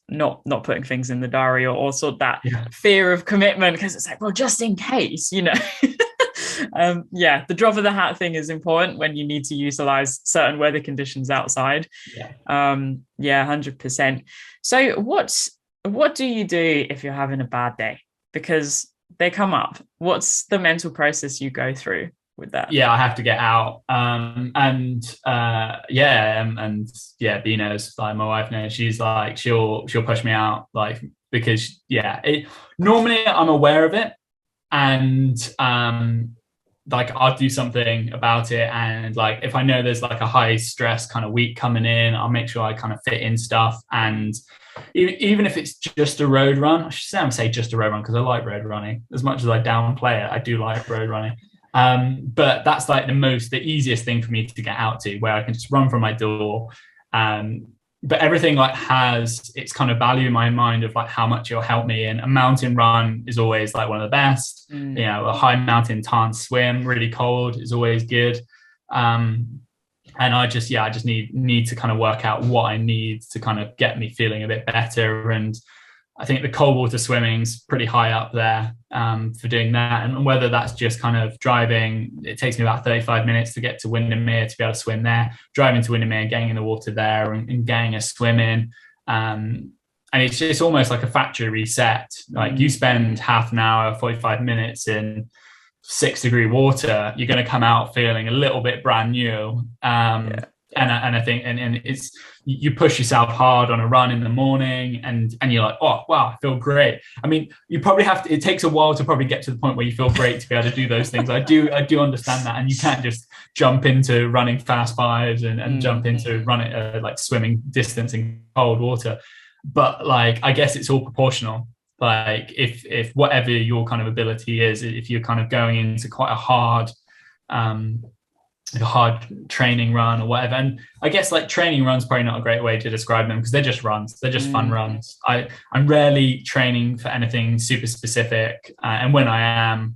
not putting things in the diary or sort of that fear of commitment, because it's like, well, just in case, the drop of the hat thing is important when you need to utilize certain weather conditions outside. 100%. So what do you do if you're having a bad day? Because Yeah. come up, what's the mental process you go through with that? Yeah, I have to get out. Bea knows, like my wife knows, she's like, she'll push me out, like, because normally I'm aware of it, and like I'll do something about it, and like if I know there's like a high stress kind of week coming in, I'll make sure I kind of fit in stuff. And even if it's just a road run, I should say just a road run, because I like road running as much as I downplay it. I do like road running. But that's like the easiest thing for me to get out to, where I can just run from my door. But everything like has its kind of value in my mind of like how much it'll help me. And a mountain run is always like one of the best. You know, a high mountain Tarns swim, really cold, is always good. And I just need to kind of work out what I need to kind of get me feeling a bit better. And I think the cold water swimming's pretty high up there for doing that. And whether that's just kind of driving, it takes me about 35 minutes to get to Windermere to be able to swim there, driving to Windermere, getting in the water there and getting a swim in. And it's almost like a factory reset. Like you spend half an hour, 45 minutes in 6-degree water, you're going to come out feeling a little bit brand new. And I think and it's, you push yourself hard on a run in the morning, and you're like, oh wow, I feel great. I mean, you probably have to, it takes a while to probably get to the point where you feel great to be able to do those things. I do understand that, and you can't just jump into running fast fives and jump into running like swimming distance in cold water. But like, I guess it's all proportional. Like if whatever your kind of ability is, if you're kind of going into quite a hard training run or whatever. And I guess like training runs probably not a great way to describe them, because they're just runs, they're just fun runs. I'm rarely training for anything super specific, and when I am,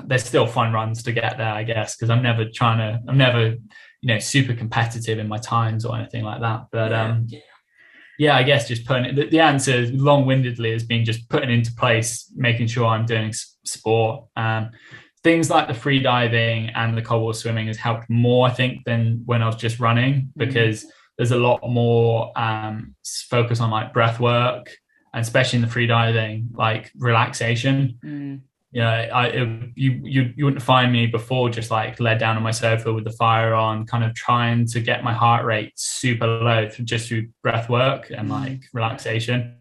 there's still fun runs to get there, I guess, because I'm never super competitive in my times or anything like that. But I guess just putting the answer long-windedly has been just putting into place, making sure I'm doing sport. Things like the free diving and the cold water swimming has helped more, I think, than when I was just running, because there's a lot more focus on like breath work, and especially in the free diving, like relaxation. You wouldn't find me before just like led down on my sofa with the fire on, kind of trying to get my heart rate super low through breath work and like relaxation.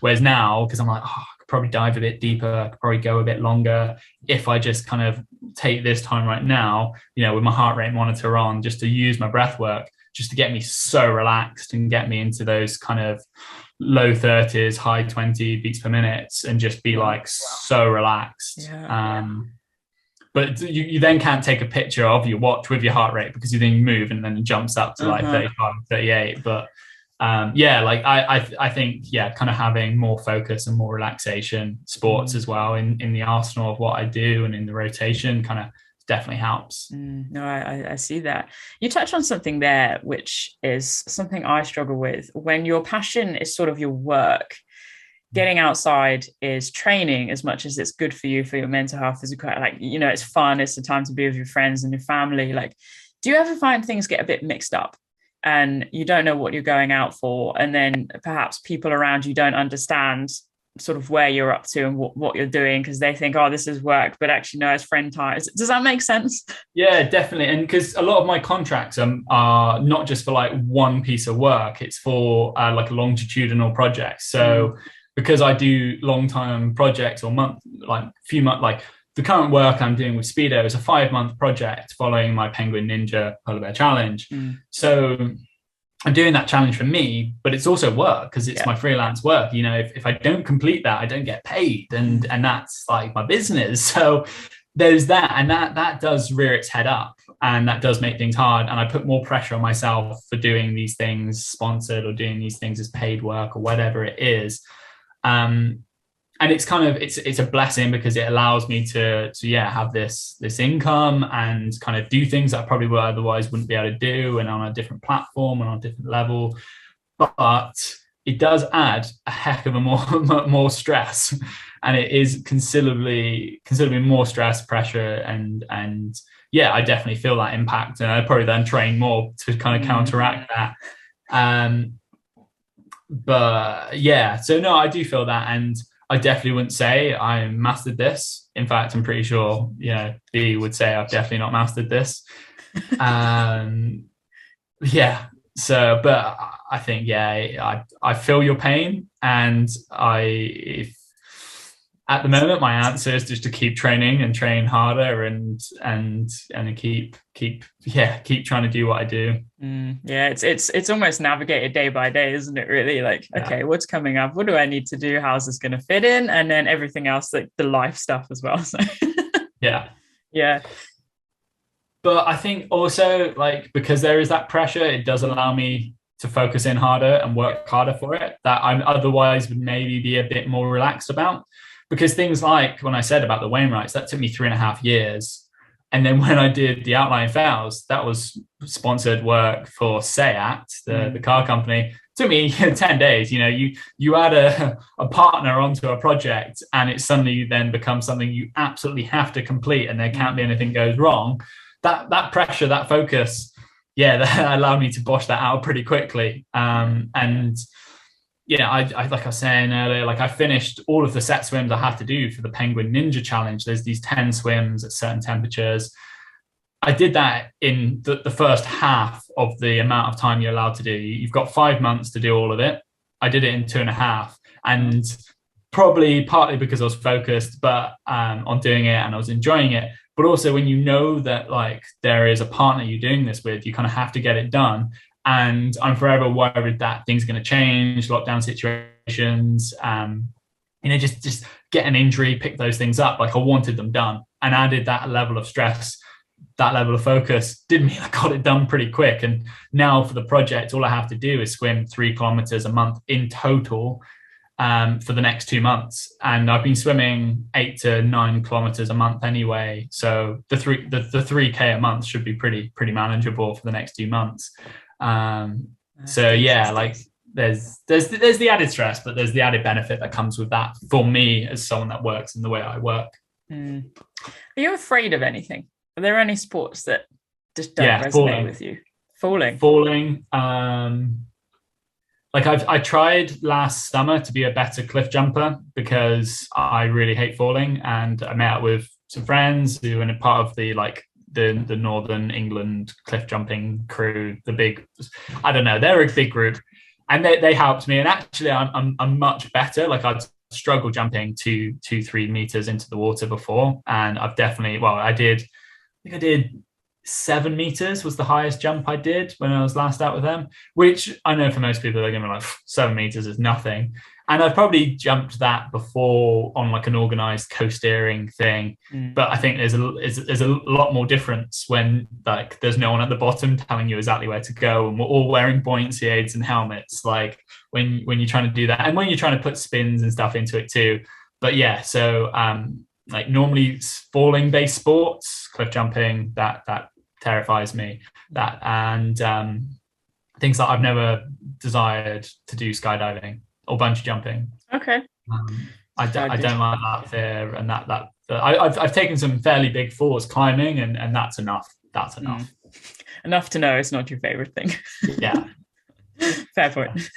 Whereas now, because I'm like, I could probably dive a bit deeper, I could probably go a bit longer if I just kind of take this time right now, with my heart rate monitor on, just to use my breath work, just to get me so relaxed and get me into those kind of low 30s, high 20 beats per minute, and just be like so relaxed. But you then can't take a picture of your watch with your heart rate, because you then move and then it jumps up to like 35, 38. But I think kind of having more focus and more relaxation sports as well in the arsenal of what I do and in the rotation kind of definitely helps. No, I see that. You touched on something there, which is something I struggle with. When your passion is sort of your work, getting outside is training as much as it's good for you, for your mental health. Is like, it's fun. It's the time to be with your friends and your family. Like, do you ever find things get a bit mixed up and you don't know what you're going out for? And then perhaps people around you don't understand sort of where you're up to and what you're doing, because they think, oh, this is work, but actually no, it's friend time. Does that make sense? Yeah, definitely. And because a lot of my contracts are not just for like one piece of work, it's for like a longitudinal project. So because I do long-term projects or few months, like the current work I'm doing with Speedo is a 5-month project following my Penguin Ninja Polar Bear Challenge. So I'm doing that challenge for me, but it's also work, because it's my freelance work. If I don't complete that, I don't get paid, and that's like my business. So there's that, and that does rear its head up, and that does make things hard. And I put more pressure on myself for doing these things sponsored or doing these things as paid work or whatever it is. And it's kind of it's a blessing, because it allows me to have this income and kind of do things that I probably otherwise wouldn't be able to do, and on a different platform and on a different level. But it does add a heck of a more stress, and it is considerably more stress, pressure, and I definitely feel that impact, and I probably then train more to kind of counteract that. But so no, I do feel that. And I definitely wouldn't say I mastered this. In fact, I'm pretty sure, B would say I've definitely not mastered this. Yeah. So, but I think, I feel your pain, and if at the moment my answer is just to keep training and train harder and keep trying to do what I do. Yeah, it's almost navigated day by day, isn't it? Really, like, okay, what's coming up? What do I need to do? How's this going to fit in? And then everything else, like the life stuff as well. So yeah. But I think also, like, because there is that pressure, it does allow me to focus in harder and work harder for it, that I otherwise would maybe be a bit more relaxed about. Because things like when I said about the Wainwrights, that took me 3.5 years. And then when I did the Outlying Fells, that was sponsored work for SEAT, the car company. It took me 10 days. You add a partner onto a project, and it suddenly then becomes something you absolutely have to complete, and there can't be anything goes wrong. That pressure, that focus, that allowed me to bosh that out pretty quickly. I like I was saying earlier, like I finished all of the set swims I had to do for the Penguin Ninja Challenge. There's these 10 swims at certain temperatures. I did that in the first half of the amount of time you're allowed to do. You've got 5 months to do all of it. I did it in 2.5, and probably partly because I was focused, but on doing it, and I was enjoying it. But also when you know that like there is a partner you're doing this with, you kind of have to get it done. And I'm forever worried that things are going to change, lockdown situations, just get an injury, pick those things up. Like I wanted them done, and added that level of stress, that level of focus did mean I got it done pretty quick. And now for the project, all I have to do is swim 3 kilometers a month in total for the next 2 months. And I've been swimming 8 to 9 kilometers a month anyway. So the 3K a month should be pretty manageable for the next 2 months. Like there's the added stress, but there's the added benefit that comes with that for me as someone that works in the way I work. Are you afraid of anything? Are there any sports that just don't resonate with you? Falling. Like I tried last summer to be a better cliff jumper because I really hate falling, and I met up with some friends who are part of the Northern England cliff jumping crew, they're a big group, and they helped me. And actually I'm much better. Like I'd struggled jumping 2-3 meters into the water before, and I've definitely, I did 7 meters was the highest jump I did when I was last out with them, which I know for most people they're going to be like 7 meters is nothing. And I've probably jumped that before on like an organized co-steering thing. But I think there's a lot more difference when like there's no one at the bottom telling you exactly where to go, and we're all wearing buoyancy aids and helmets, like when you're trying to do that, and when you're trying to put spins and stuff into it too. But like normally falling based sports, cliff jumping, that terrifies me. That and things that I've never desired to do, skydiving or bungee jumping. Okay. I don't like that fear, and that I've taken some fairly big falls climbing, and that's enough. That's enough. Enough to know it's not your favorite thing. Yeah. Fair point.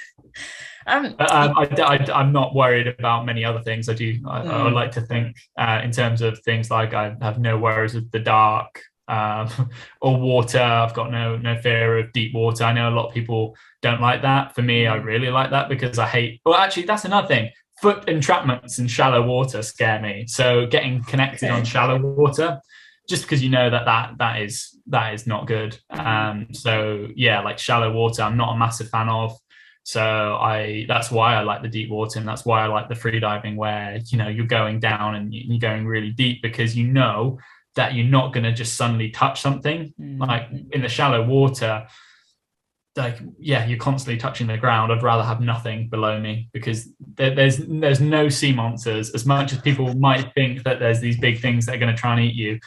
I'm not worried about many other things. I would like to think in terms of things like I have no worries with the dark or water. I've got no fear of deep water. I know a lot of people don't like that. For me, I really like that because actually that's another thing. Foot entrapments in shallow water scare me. So getting connected on shallow water, just because you know that is not good. Like shallow water, I'm not a massive fan of. So that's why I like the deep water, and that's why I like the free diving, where you're going down and you're going really deep, because you know that you're not going to just suddenly touch something. Like in the shallow water, you're constantly touching the ground. I'd rather have nothing below me, because there's no sea monsters. As much as people might think that there's these big things that are going to try and eat you,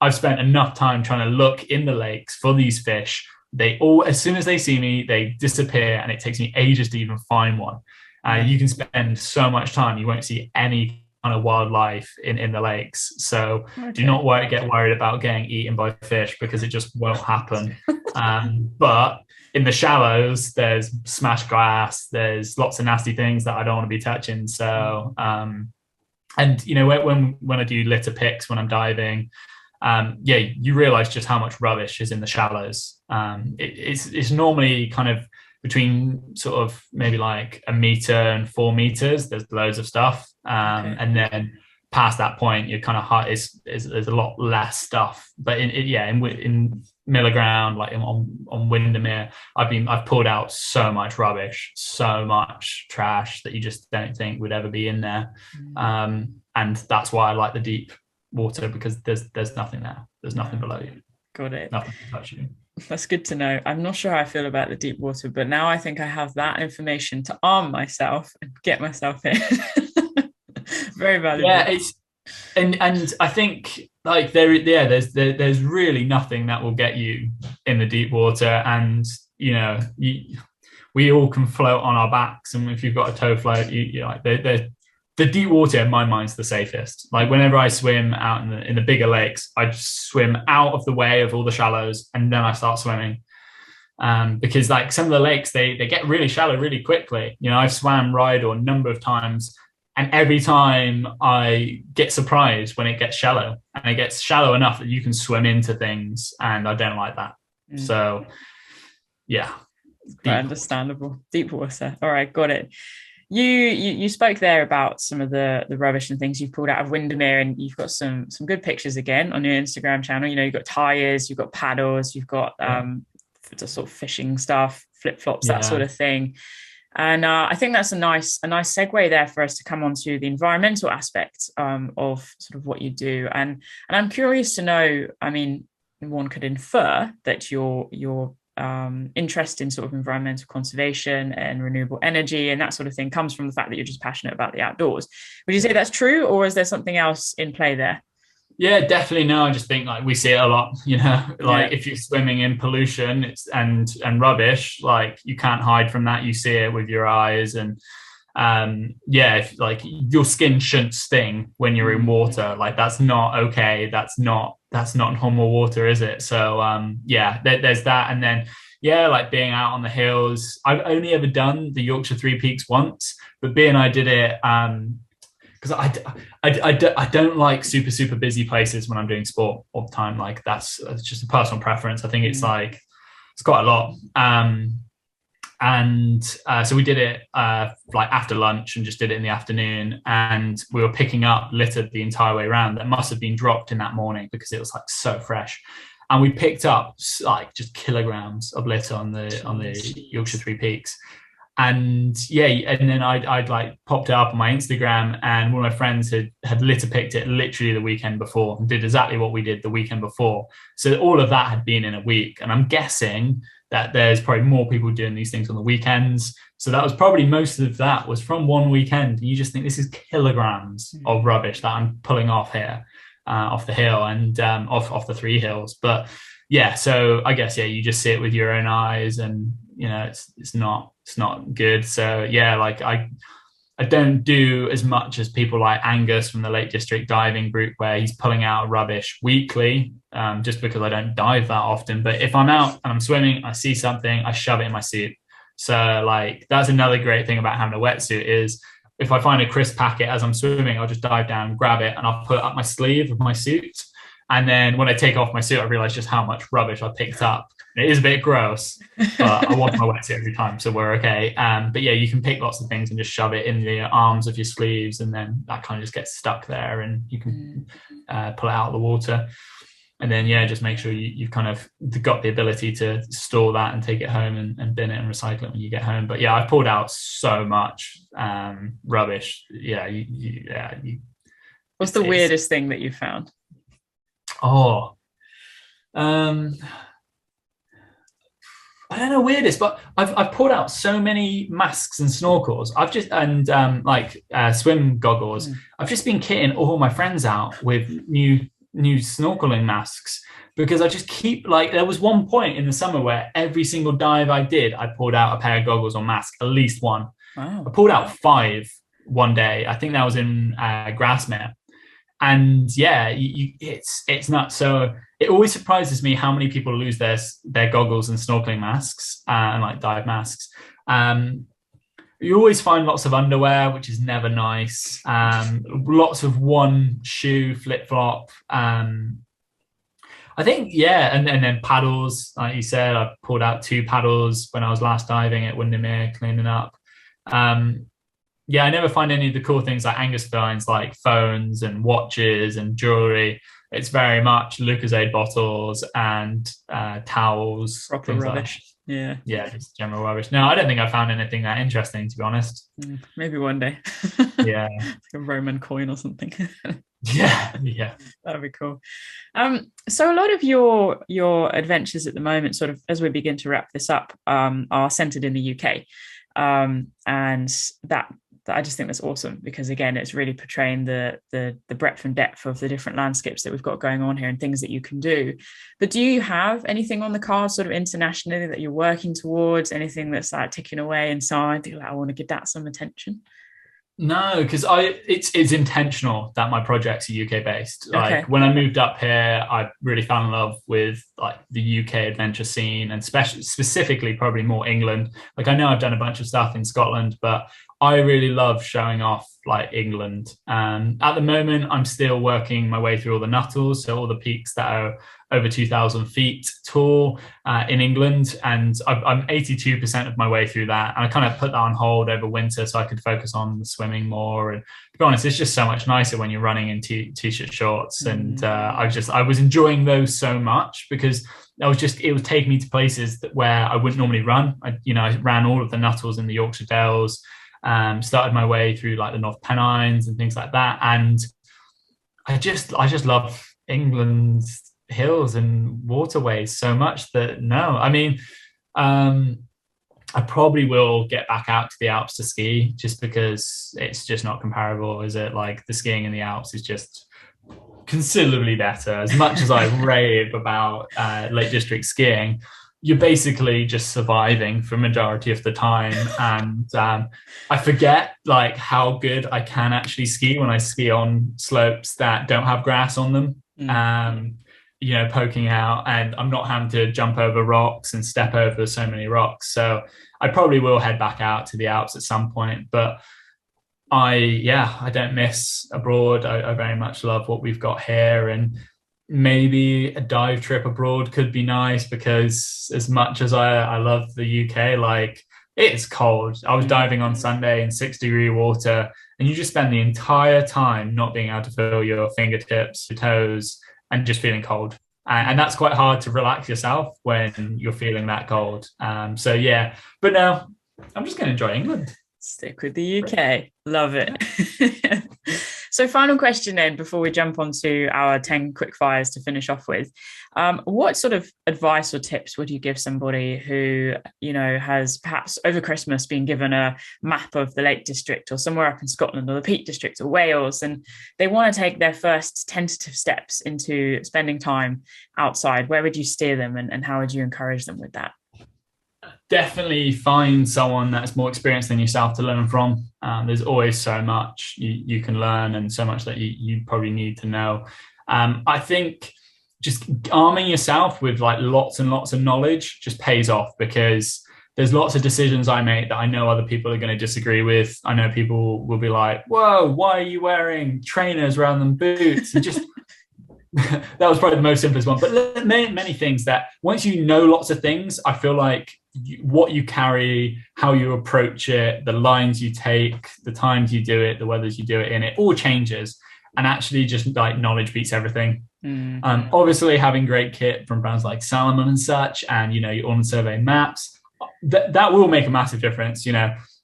I've spent enough time trying to look in the lakes for these fish. They all, as soon as they see me, they disappear, and it takes me ages to even find one. You can spend so much time, you won't see any kind of wildlife in the lakes. So do not get worried about getting eaten by fish, because it just won't happen. But in the shallows, there's smashed glass, there's lots of nasty things that I don't want to be touching. So And when I do litter picks when I'm diving, you realize just how much rubbish is in the shallows. It's normally kind of between sort of maybe like 1 meter and 4 meters. There's loads of stuff, and then past that point, you're kind of high. There's a lot less stuff. But in Milliground, like on Windermere, I've pulled out so much rubbish, so much trash that you just don't think would ever be in there. And that's why I like the deep water, because there's nothing there. There's nothing below you. Got it. Nothing to touch you. That's good to know. I'm not sure how I feel about the deep water, but now I think I have that information to arm myself and get myself in. Very valuable. Yeah, and I think like there's really nothing that will get you in the deep water, and we all can float on our backs, and if you've got a tow float, the deep water in my mind's the safest. Like whenever I swim out in the bigger lakes, I just swim out of the way of all the shallows, and then I start swimming. Because like some of the lakes, they get really shallow really quickly. I've swam Rydal a number of times, and every time I get surprised when it gets shallow, and it gets shallow enough that you can swim into things, and I don't like that. So yeah. Quite understandable. Deep water. All right, got it. You spoke there about some of the rubbish and things you've pulled out of Windermere, and you've got some good pictures again on your Instagram channel. You've got tires, you've got paddles, you've got sort of fishing stuff, flip-flops, that sort of thing. And I think that's a nice segue there for us to come on to the environmental aspect of sort of what you do. And I'm curious to know, I mean, one could infer that your interest in sort of environmental conservation and renewable energy and that sort of thing comes from the fact that you're just passionate about the outdoors. Would you say that's true, or is there something else in play there? Yeah, definitely. No, I just think like we see it a lot, if you're swimming in pollution and rubbish, like you can't hide from that. You see it with your eyes, and like your skin shouldn't sting when you're in water. Like that's not okay. That's not normal water, is it? So there's that. And then like being out on the hills, I've only ever done the Yorkshire Three Peaks once, but B and I did it because I don't like super busy places when I'm doing sport all the time. Like that's just a personal preference. I think it's like it's quite a lot. So we did it like after lunch and just did it in the afternoon, and we were picking up litter the entire way around that must have been dropped in that morning because it was like so fresh, and we picked up like just kilograms of litter on the Yorkshire Three Peaks. And then I'd like popped it up on my Instagram, and one of my friends had litter picked it literally the weekend before and did exactly what we did the weekend before. So all of that had been in a week, and I'm guessing that there's probably more people doing these things on the weekends. So that was probably most of that was from one weekend. And you just think this is kilograms of rubbish that I'm pulling off here, off the hill and off the three hills. But so I guess, you just see it with your own eyes, and, it's not good. So like I don't do as much as people like Angus from the Lake District diving group, where he's pulling out rubbish weekly, just because I don't dive that often. But if I'm out and I'm swimming, I see something, I shove it in my suit. So like that's another great thing about having a wetsuit is if I find a crisp packet as I'm swimming, I'll just dive down, grab it, and I'll put it up my sleeve of my suit. And then when I take off my suit, I realize just how much rubbish I picked up. It is a bit gross, but I wash my wetsuit every time, so we're okay. But you can pick lots of things and just shove it in the arms of your sleeves, and then that kind of just gets stuck there, and you can pull it out of the water. And then just make sure you've kind of got the ability to store that and take it home and bin it and recycle it when you get home. But I've pulled out so much rubbish. What's the weirdest thing that you found? I don't know weirdest, but I've pulled out so many masks and snorkels. I've just swim goggles. I've just been kitting all my friends out with new snorkeling masks, because I just keep there was one point in the summer where every single dive I did, I pulled out a pair of goggles or mask, at least one. Wow. I pulled out 5 one day. I think that was in Grasmere. And it's nuts. So it always surprises me how many people lose their goggles and snorkeling masks and like dive masks. You always find lots of underwear, which is never nice. Lots of one shoe flip flop. I think, yeah, and then paddles. Like you said, I pulled out 2 paddles when I was last diving at Windermere, cleaning up. Yeah, I never find any of the cool things like Angus finds, like phones and watches and jewelry. It's very much Lucozade bottles and towels. Proper rubbish. Yeah, just general rubbish. No, I don't think I found anything that interesting, to be honest. Maybe one day. Yeah. Like a Roman coin or something. Yeah. That'd be cool. So a lot of your adventures at the moment, sort of as we begin to wrap this up, are centered in the UK. And that I just think that's awesome, because again, it's really portraying the breadth and depth of the different landscapes that we've got going on here and things that you can do. But do you have anything on the card sort of internationally that you're working towards, anything that's like ticking away inside, like, I want to give that some attention? No, because it's intentional that my projects are UK based. Like when I moved up here, I really fell in love with like the UK adventure scene, and specifically probably more England. Like I know I've done a bunch of stuff in Scotland, but I really love showing off like England. At the moment, I'm still working my way through all the Nuttall, so all the peaks that are over 2,000 feet tall in England, and I'm 82% of my way through that. And I kind of put that on hold over winter so I could focus on the swimming more. And to be honest, it's just so much nicer when you're running in t-shirt shorts. And I was enjoying those so much, because it was taking me to places where I wouldn't normally run. I ran all of the Nuttalls in the Yorkshire Dales. Started my way through like the North Pennines and things like that, and I just love England's hills and waterways so much that I probably will get back out to the Alps to ski, just because it's just not comparable, is it? Like the skiing in the Alps is just considerably better. As much as I rave about Lake District skiing, you're basically just surviving for majority of the time. And I forget like how good I can actually ski when I ski on slopes that don't have grass on them, poking out, and I'm not having to jump over rocks and step over so many rocks. So I probably will head back out to the Alps at some point, but I don't miss abroad. I very much love what we've got here, and maybe a dive trip abroad could be nice, because as much as I love the UK, like it's cold. I was diving on Sunday in 6-degree water, and you just spend the entire time not being able to feel your fingertips, your toes, and just feeling cold. And that's quite hard to relax yourself when you're feeling that cold. So yeah, but no, I'm just going to enjoy England. Stick with the UK. Love it. So final question then, before we jump onto our 10 quick fires to finish off with. What sort of advice or tips would you give somebody who, has perhaps over Christmas been given a map of the Lake District or somewhere up in Scotland or the Peak District or Wales, and they want to take their first tentative steps into spending time outside? Where would you steer them, and how would you encourage them with that? Definitely find someone that's more experienced than yourself to learn from. There's always so much you can learn, and so much that you probably need to know. I think just arming yourself with like lots and lots of knowledge just pays off, because there's lots of decisions I make that I know other people are going to disagree with. I know people will be like, whoa, why are you wearing trainers rather than boots? And just that was probably the most simplest one. But many things that once you know lots of things, I feel like what you carry, how you approach it, the lines you take, the times you do it, the weathers you do it in, it all changes. And actually just like knowledge beats everything. Obviously having great kit from brands like Salamon and such, and your Ordnance Survey maps, that will make a massive difference.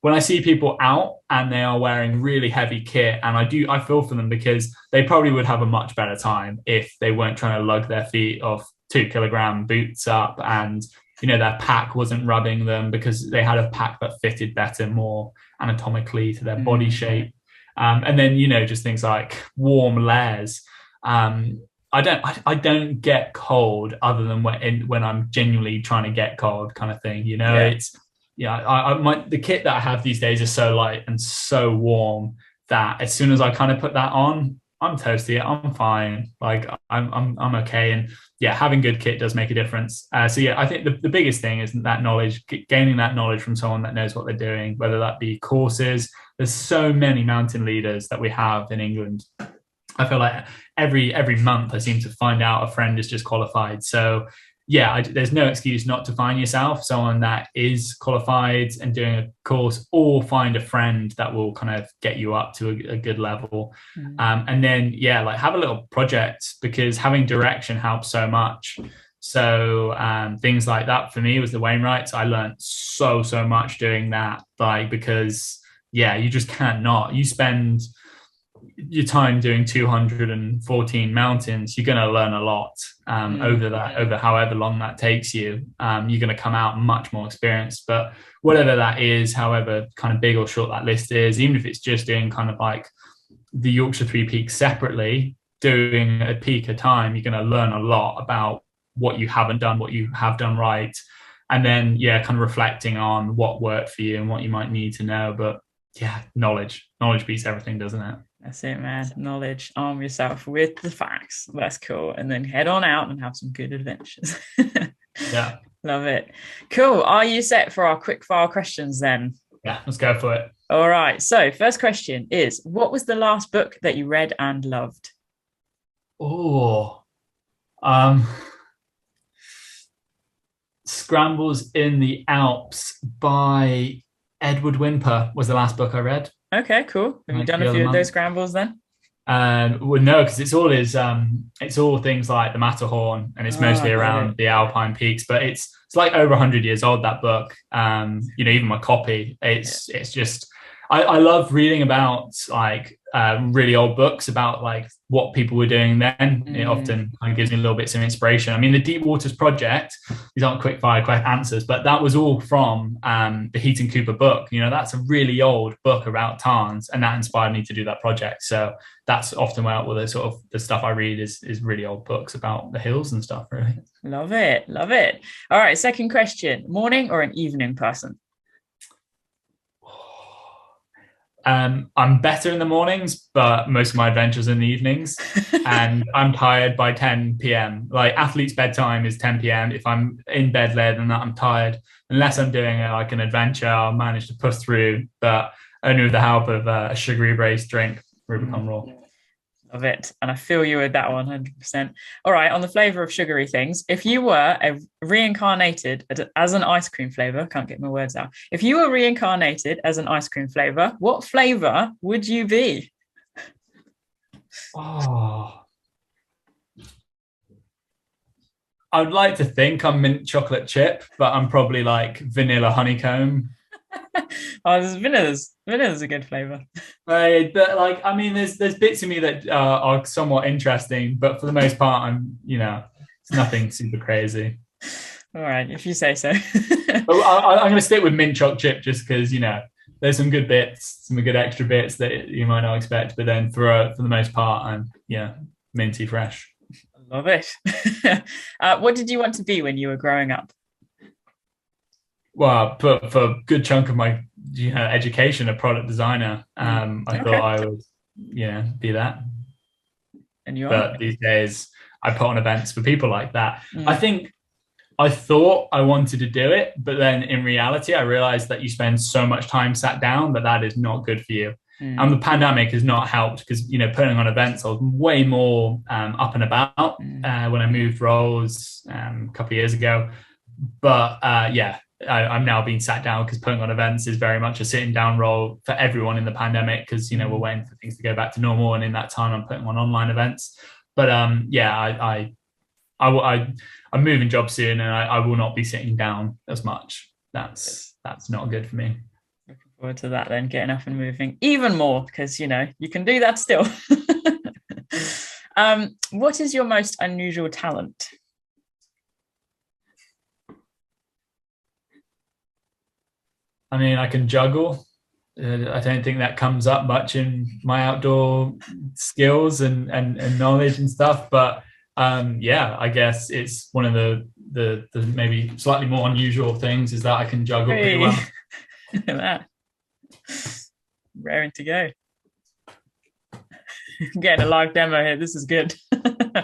When I see people out and they are wearing really heavy kit, and I feel for them, because they probably would have a much better time if they weren't trying to lug their feet of 2-kilogram boots up, and their pack wasn't rubbing them, because they had a pack that fitted better, more anatomically to their body shape. And then, just things like warm layers. I don't get cold other than when I'm genuinely trying to get cold, kind of thing. It's the kit that I have these days is so light and so warm that as soon as I kind of put that on, I'm toasty. I'm fine. Like I'm okay. And yeah, having good kit does make a difference. So yeah, I think the biggest thing is that knowledge, gaining that knowledge from someone that knows what they're doing, whether that be courses. There's so many mountain leaders that we have in England. I feel like every month I seem to find out a friend is just qualified. So yeah, there's no excuse not to find yourself someone that is qualified and doing a course, or find a friend that will kind of get you up to a good level. And then, yeah, like have a little project, because having direction helps so much. So things like that for me was the Wainwrights. I learned so much doing that, like, because yeah, you just can't not. You spend your time doing 214 mountains, you're going to learn a lot over however long that takes you. You're going to come out much more experienced. But whatever that is, however kind of big or short that list is, even if it's just doing kind of like the Yorkshire Three Peaks separately, doing a peak at a time, you're going to learn a lot about what you haven't done, what you have done right, and then yeah, kind of reflecting on what worked for you and what you might need to know. But yeah, knowledge beats everything, doesn't it? That's it, man. Knowledge. Arm yourself with the facts. That's cool. And then head on out and have some good adventures. Yeah. Love it. Cool. Are you set for our quick fire questions then? Yeah, let's go for it. All right. So first question is, what was the last book that you read and loved? Scrambles in the Alps by Edward Whymper was the last book I read. Okay, cool. Have you done a few of those scrambles then? Well, no, because it's all things like the Matterhorn, and it's mostly around the Alpine peaks. But it's like over 100 years old, that book. Even my copy. It's just I love reading about like really old books about like what people were doing then. It often kind of gives me a little bit of inspiration. I mean, the Deep Waters Project, these aren't quick fire answers, but that was all from the Heaton Cooper book. That's a really old book about tarns, and that inspired me to do that project. So that's often where the sort of the stuff I read is really old books about the hills and stuff, really. Love it. All right, second question. Morning or an evening person? I'm better in the mornings, but most of my adventures in the evenings, and I'm tired by 10 p.m. Like athlete's bedtime is 10 p.m. If I'm in bed later than that, I'm tired. Unless I'm doing like an adventure, I'll manage to push through, but only with the help of a sugary based drink, Rubicon Raw. Love it. And I feel you with that 100%. All right, on the flavour of sugary things, if you were reincarnated as an ice cream flavour, can't get my words out. If you were reincarnated as an ice cream flavour, what flavour would you be? I'd like to think I'm mint chocolate chip, but I'm probably like vanilla honeycomb. Vanilla's a good flavour. Right, but like, I mean, there's bits of me that are somewhat interesting, but for the most part, it's nothing super crazy. All right, if you say so. I'm going to stick with mint chocolate chip just because there's some good bits, some good extra bits that you might not expect, but then for the most part, I'm minty fresh. Love it. What did you want to be when you were growing up? Well, for a good chunk of my education, a product designer, I thought I would be that. And you are? But these days I put on events for people like that. I think I thought I wanted to do it, but then in reality I realized that you spend so much time sat down that is not good for you. And the pandemic has not helped because putting on events, I was way more up and about when I moved roles a couple of years ago. But I'm now being sat down because putting on events is very much a sitting down role for everyone in the pandemic because we're waiting for things to go back to normal, and in that time I'm putting on online events. But I'm moving jobs soon, and I will not be sitting down as much. That's not good for me. Looking forward to that then, getting up and moving even more because you can do that still. What is your most unusual talent? I mean, I can juggle. I don't think that comes up much in my outdoor skills and knowledge and stuff. But I guess it's one of the maybe slightly more unusual things is that I can juggle pretty well. Look at that. Raring to go. Getting a live demo here. This is good.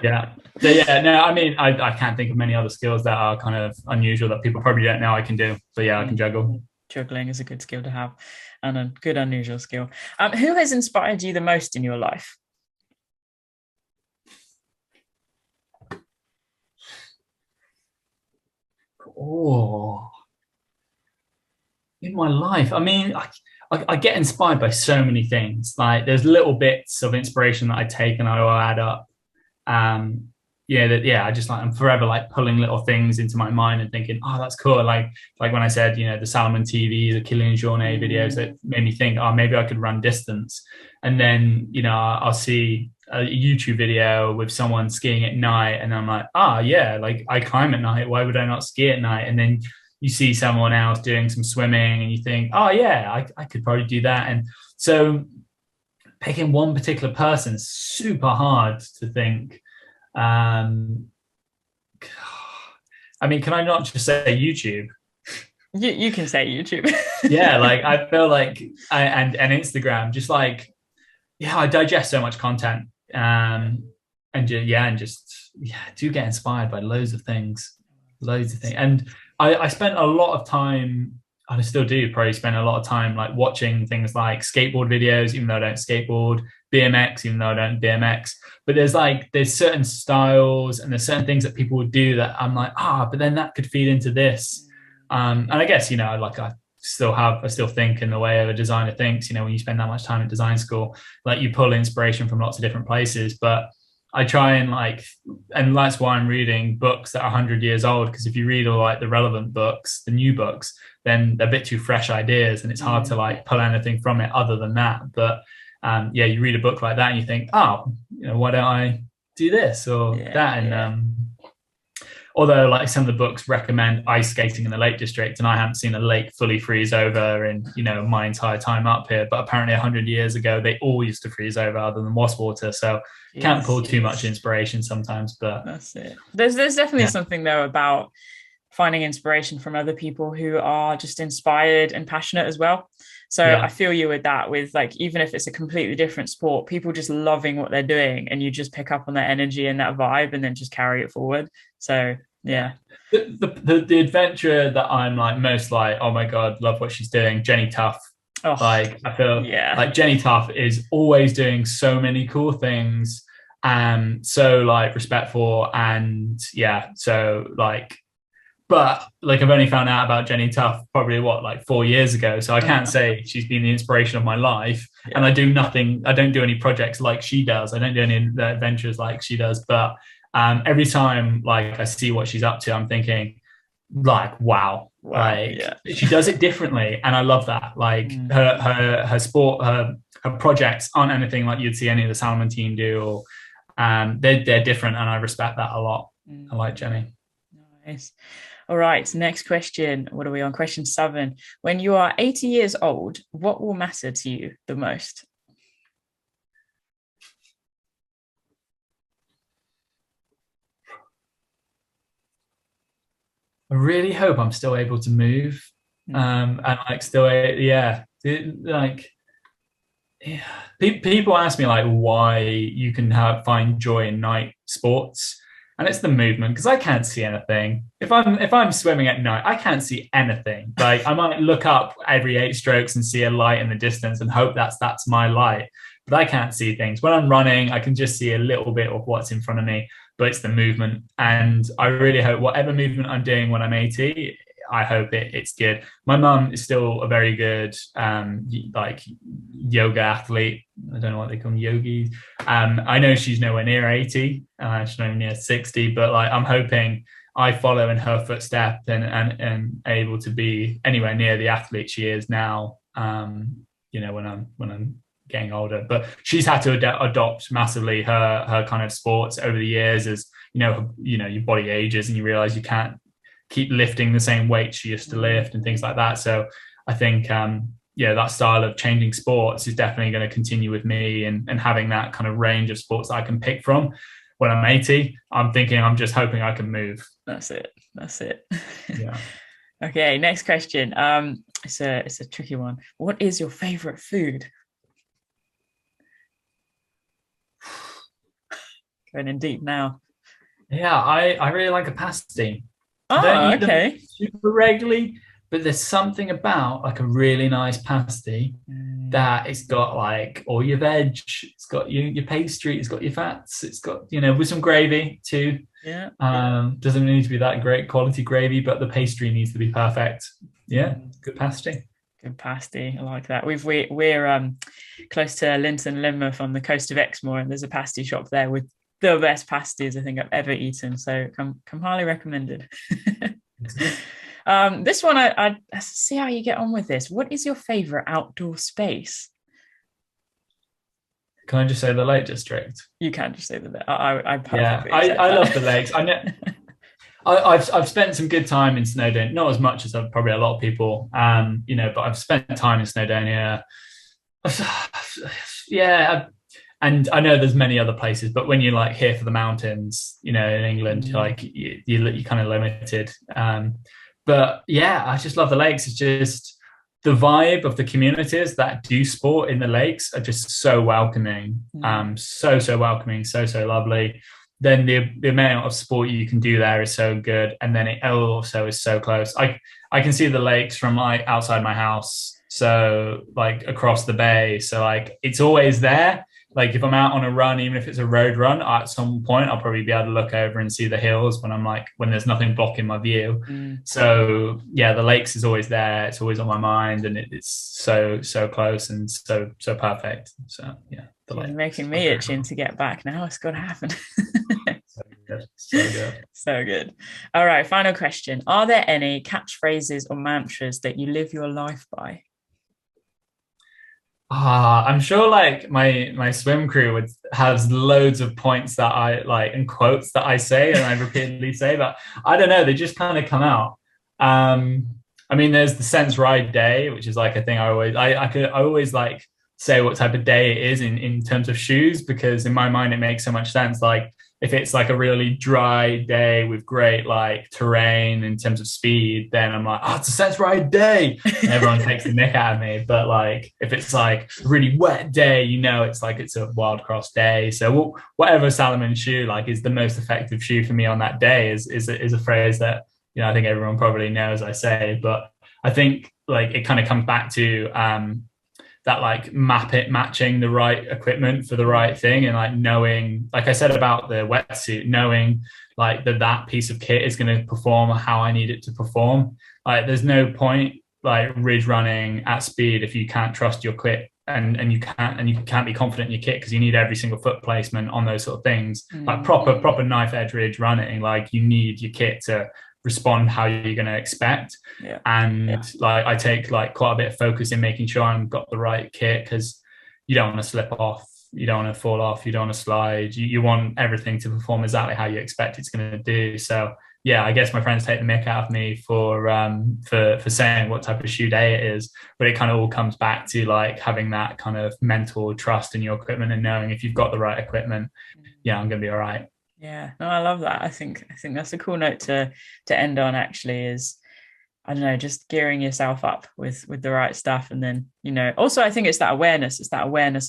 Yeah. So yeah, no, I mean, I can't think of many other skills that are kind of unusual that people probably don't know I can do. So yeah, I can juggle. Juggling is a good skill to have, and a good unusual skill. Who has inspired you the most in your life? Oh, in my life, I mean, I get inspired by so many things. Like there's little bits of inspiration that I take and I will add up. um I just like, I'm forever like pulling little things into my mind and thinking, oh, that's cool. Like when I said, the Salamon TV, the Kilian Jornet videos that made me think, oh, maybe I could run distance. And then I'll see a YouTube video with someone skiing at night and I'm like, oh yeah, like I climb at night, why would I not ski at night? And then you see someone else doing some swimming and you think, oh yeah, I could probably do that. And so picking one particular person is super hard to think. I mean, can I not just say YouTube? You can say YouTube. Yeah, like I feel like and Instagram, just like, yeah, I digest so much content. And just do get inspired by loads of things. And I spent a lot of time, and I still do probably spend a lot of time like watching things like skateboard videos, even though I don't skateboard, BMX, even though I don't BMX. But there's certain styles and there's certain things that people would do that I'm like, but then that could feed into this. And I guess, like I still think in the way of a designer thinks, when you spend that much time at design school, like you pull inspiration from lots of different places. But I try and that's why I'm reading books that are 100 years old, because if you read all like the relevant books, the new books, then they're a bit too fresh ideas and it's hard to like pull anything from it other than that. But you read a book like that and you think, why don't I do this or that? And although like some of the books recommend ice skating in the Lake District, and I haven't seen a lake fully freeze over in my entire time up here, but apparently 100 years ago they all used to freeze over other than wasp water, so can't pull too much inspiration sometimes. But that's it. There's definitely something though about finding inspiration from other people who are just inspired and passionate as well. So I feel you with that, with like, even if it's a completely different sport, people just loving what they're doing and you just pick up on that energy and that vibe and then just carry it forward. So yeah. The adventurer that I'm like most like, oh my God, love what she's doing, Jenny Tuff. Like I feel like Jenny Tuff is always doing so many cool things, so like respectful, and so like, but like I've only found out about Jenny Tuff probably like 4 years ago, so I can't say she's been the inspiration of my life. And I don't do any projects like she does, I don't do any adventures like she does, but every time like I see what she's up to, I'm thinking like, wow. Like she does it differently, and I love that. Like her sport, her projects aren't anything like you'd see any of the Salamon team do, or they're different, and I respect that a lot. I like Jenny. Nice. All right, next question. What are we on? Question 7. When you are 80 years old, what will matter to you the most? I really hope I'm still able to move, and like still, people ask me like why you can find joy in night sports, and it's the movement, because I can't see anything. If I'm swimming at night, I can't see anything. Like I might look up every 8 strokes and see a light in the distance and hope that's my light, but I can't see things. When I'm running, I can just see a little bit of what's in front of me, but it's the movement. And I really hope whatever movement I'm doing when I'm 80, I hope it's good. My mum is still a very good like yoga athlete. I don't know what they call them, yogis. I know she's nowhere near 80. She's nowhere near 60, but like I'm hoping I follow in her footsteps and able to be anywhere near the athlete she is now. When I'm getting older. But she's had to adopt massively her kind of sports over the years, as your body ages and you realize you can't keep lifting the same weight she used to lift and things like that. So I think that style of changing sports is definitely going to continue with me, and having that kind of range of sports that I can pick from. When I'm 80, I'm just hoping I can move. That's it. Yeah. Okay, next question. It's a tricky one. What is your favorite food? Going in deep now. Yeah, I really like a pasty. I don't Oh, eat them okay. super regularly, but there's something about like a really nice pasty that it's got like all your veg, it's got your pastry, it's got your fats, it's got, with some gravy too. Yeah. Doesn't need to be that great quality gravy, but the pastry needs to be perfect. Yeah, good pasty. Good pasty. I like that. We're close to Linton, Lynmouth on the coast of Exmoor, and there's a pasty shop there with the best pasties I think I've ever eaten. So come highly recommended. This one I see how you get on with this. What is your favorite outdoor space? Can I just say the Lake District? You can just say that. I Yeah, perfectly I, accept I that. love the lakes. I know I've spent some good time in Snowdonia, not as much as probably a lot of people, but I've spent time in Snowdonia. Yeah, and I know there's many other places, but when you're like here for the mountains, in England, you're like you're kind of limited. But yeah, I just love the lakes. It's just the vibe of the communities that do sport in the lakes are just so welcoming. So welcoming, so lovely. Then the amount of sport you can do there is so good, and then it also is so close. I can see the lakes from like outside my house, so like across the bay. So like it's always there. Like if I'm out on a run, even if it's a road run, at some point I'll probably be able to look over and see the hills when there's nothing blocking my view. So yeah, the lakes is always there. It's always on my mind, and it's so close and so perfect. So yeah, You're making me itching to get back now. It's got to happen. So good. So good. All right, final question. Are there any catchphrases or mantras that you live your life by? I'm sure like my swim crew has loads of points that I like and quotes that I say and I repeatedly say, but I don't know, they just kind of come out. I mean, there's the sense ride day, which is like a thing I always like say what type of day it is in terms of shoes, because in my mind it makes so much sense. Like if it's like a really dry day with great like terrain in terms of speed, then I'm like, it's a sense ride day. And everyone takes the nick out of me. But like if it's like a really wet day, it's like it's a wild cross day. So whatever Salamon shoe like is the most effective shoe for me on that day is a phrase that I think everyone probably knows I say. But I think like it kind of comes back to that like matching the right equipment for the right thing, and like knowing, like I said about the wetsuit, knowing like that piece of kit is going to perform how I need it to perform. Like there's no point like ridge running at speed if you can't trust your kit and you can't be confident in your kit, because you need every single foot placement on those sort of things. Like proper knife edge ridge running, like you need your kit to respond how you're going to expect. Like I take like quite a bit of focus in making sure I've got the right kit, because you don't want to slip off, you don't want to fall off, you don't want to slide, you want everything to perform exactly how you expect it's going to do. So yeah, I guess my friends take the mick out of me for saying what type of shoe day it is, but it kind of all comes back to like having that kind of mental trust in your equipment and knowing if you've got the right equipment, I'm going to be all right. Yeah, no, I love that. I think that's a cool note to end on, actually, is, I don't know, just gearing yourself up with the right stuff. And then, also I think it's that awareness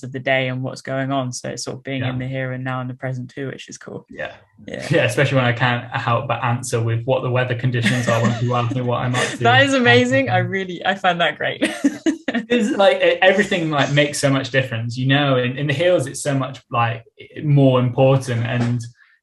of the day and what's going on. So it's sort of being in the here and now and the present too, which is cool. Yeah, especially when I can't help but answer with what the weather conditions are when people ask me what I'm up to. That is amazing. I find that great. It's like everything like makes so much difference, in the hills it's so much like more important. And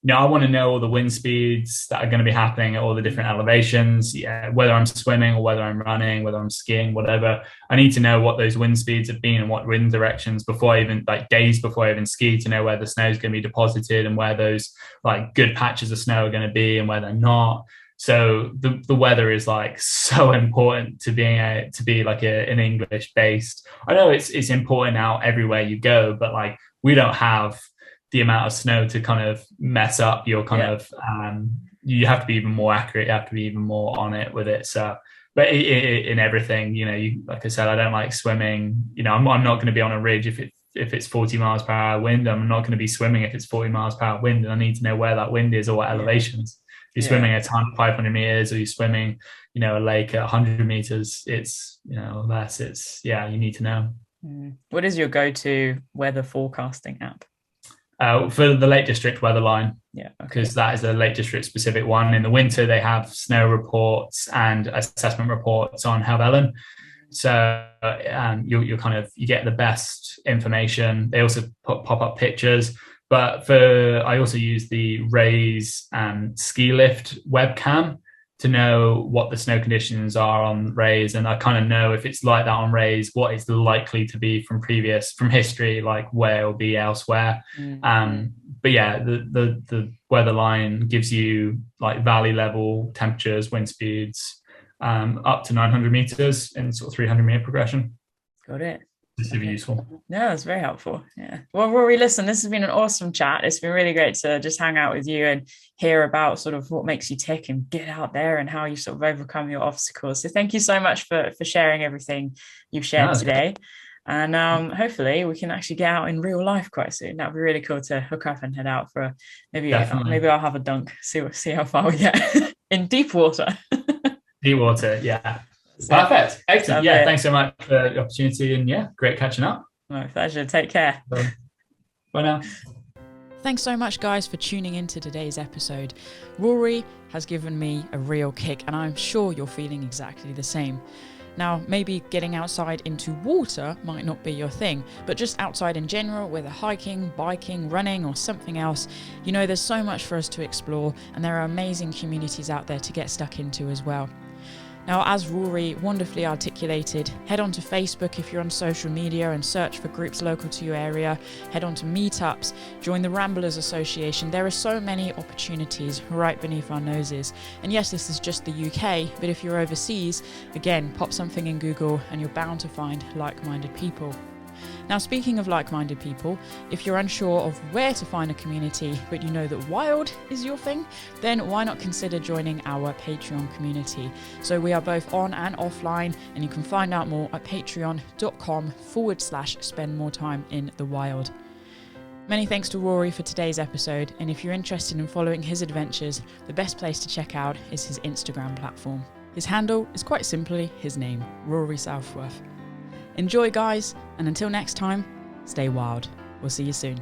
I want to know all the wind speeds that are going to be happening at all the different elevations. Yeah, whether I'm swimming or whether I'm running, whether I'm skiing, whatever. I need to know what those wind speeds have been and what wind directions days before I even ski, to know where the snow is going to be deposited and where those like good patches of snow are going to be and where they're not. So the weather is like so important to be like an English based. I know it's important now everywhere you go, but like we don't have the amount of snow to kind of mess up your kind of you have to be even more accurate, you have to be even more on it with it. So but in everything, like I said, I don't like swimming. I'm not going to be on a ridge if it's 40 miles per hour wind. I'm not going to be swimming if it's 40 miles per hour wind, and I need to know where that wind is or what elevations. If you're swimming a ton 500 meters, or you're swimming a lake at 100 meters, it's less. It's you need to know. What is your go-to weather forecasting app? For the Lake District weather line. Yeah. Because that is a Lake District specific one. In the winter, they have snow reports and assessment reports on Helvellyn. So you get the best information. They also pop up pictures. But I also use the Rays ski lift webcam to know what the snow conditions are on Rays, and I kind of know if it's like that on Rays, what it's likely to be from history, like where it'll be elsewhere. But yeah, the weather line gives you like valley level temperatures, wind speeds, up to 900 meters in sort of 300-meter progression. Got it. This would be useful. Yeah, that's very helpful. Yeah. Well, Rory, listen, this has been an awesome chat. It's been really great to just hang out with you and hear about sort of what makes you tick and get out there and how you sort of overcome your obstacles. So thank you so much for sharing everything you've shared today. And hopefully we can actually get out in real life quite soon. That'd be really cool to hook up and head out for maybe I'll have a dunk, see how far we get in deep water. Deep water, yeah. Perfect. Excellent. Yeah, thanks so much for the opportunity, and yeah, great catching up. My pleasure. Take care. Bye now. Thanks so much, guys, for tuning into today's episode. Rory has given me a real kick, and I'm sure you're feeling exactly the same. Now, maybe getting outside into water might not be your thing, but just outside in general, whether hiking, biking, running, or something else, there's so much for us to explore, and there are amazing communities out there to get stuck into as well. Now, as Rory wonderfully articulated, head on to Facebook if you're on social media and search for groups local to your area. Head on to meetups, join the Ramblers Association. There are so many opportunities right beneath our noses. And yes, this is just the UK, but if you're overseas, again, pop something in Google and you're bound to find like-minded people. Now, speaking of like-minded people, if you're unsure of where to find a community, but you know that wild is your thing, then why not consider joining our Patreon community? So we are both on and offline, and you can find out more at patreon.com/spend more time in the wild. Many thanks to Rory for today's episode, and if you're interested in following his adventures, the best place to check out is his Instagram platform. His handle is quite simply his name, Rory Southworth. Enjoy, guys, and until next time, stay wild. We'll see you soon.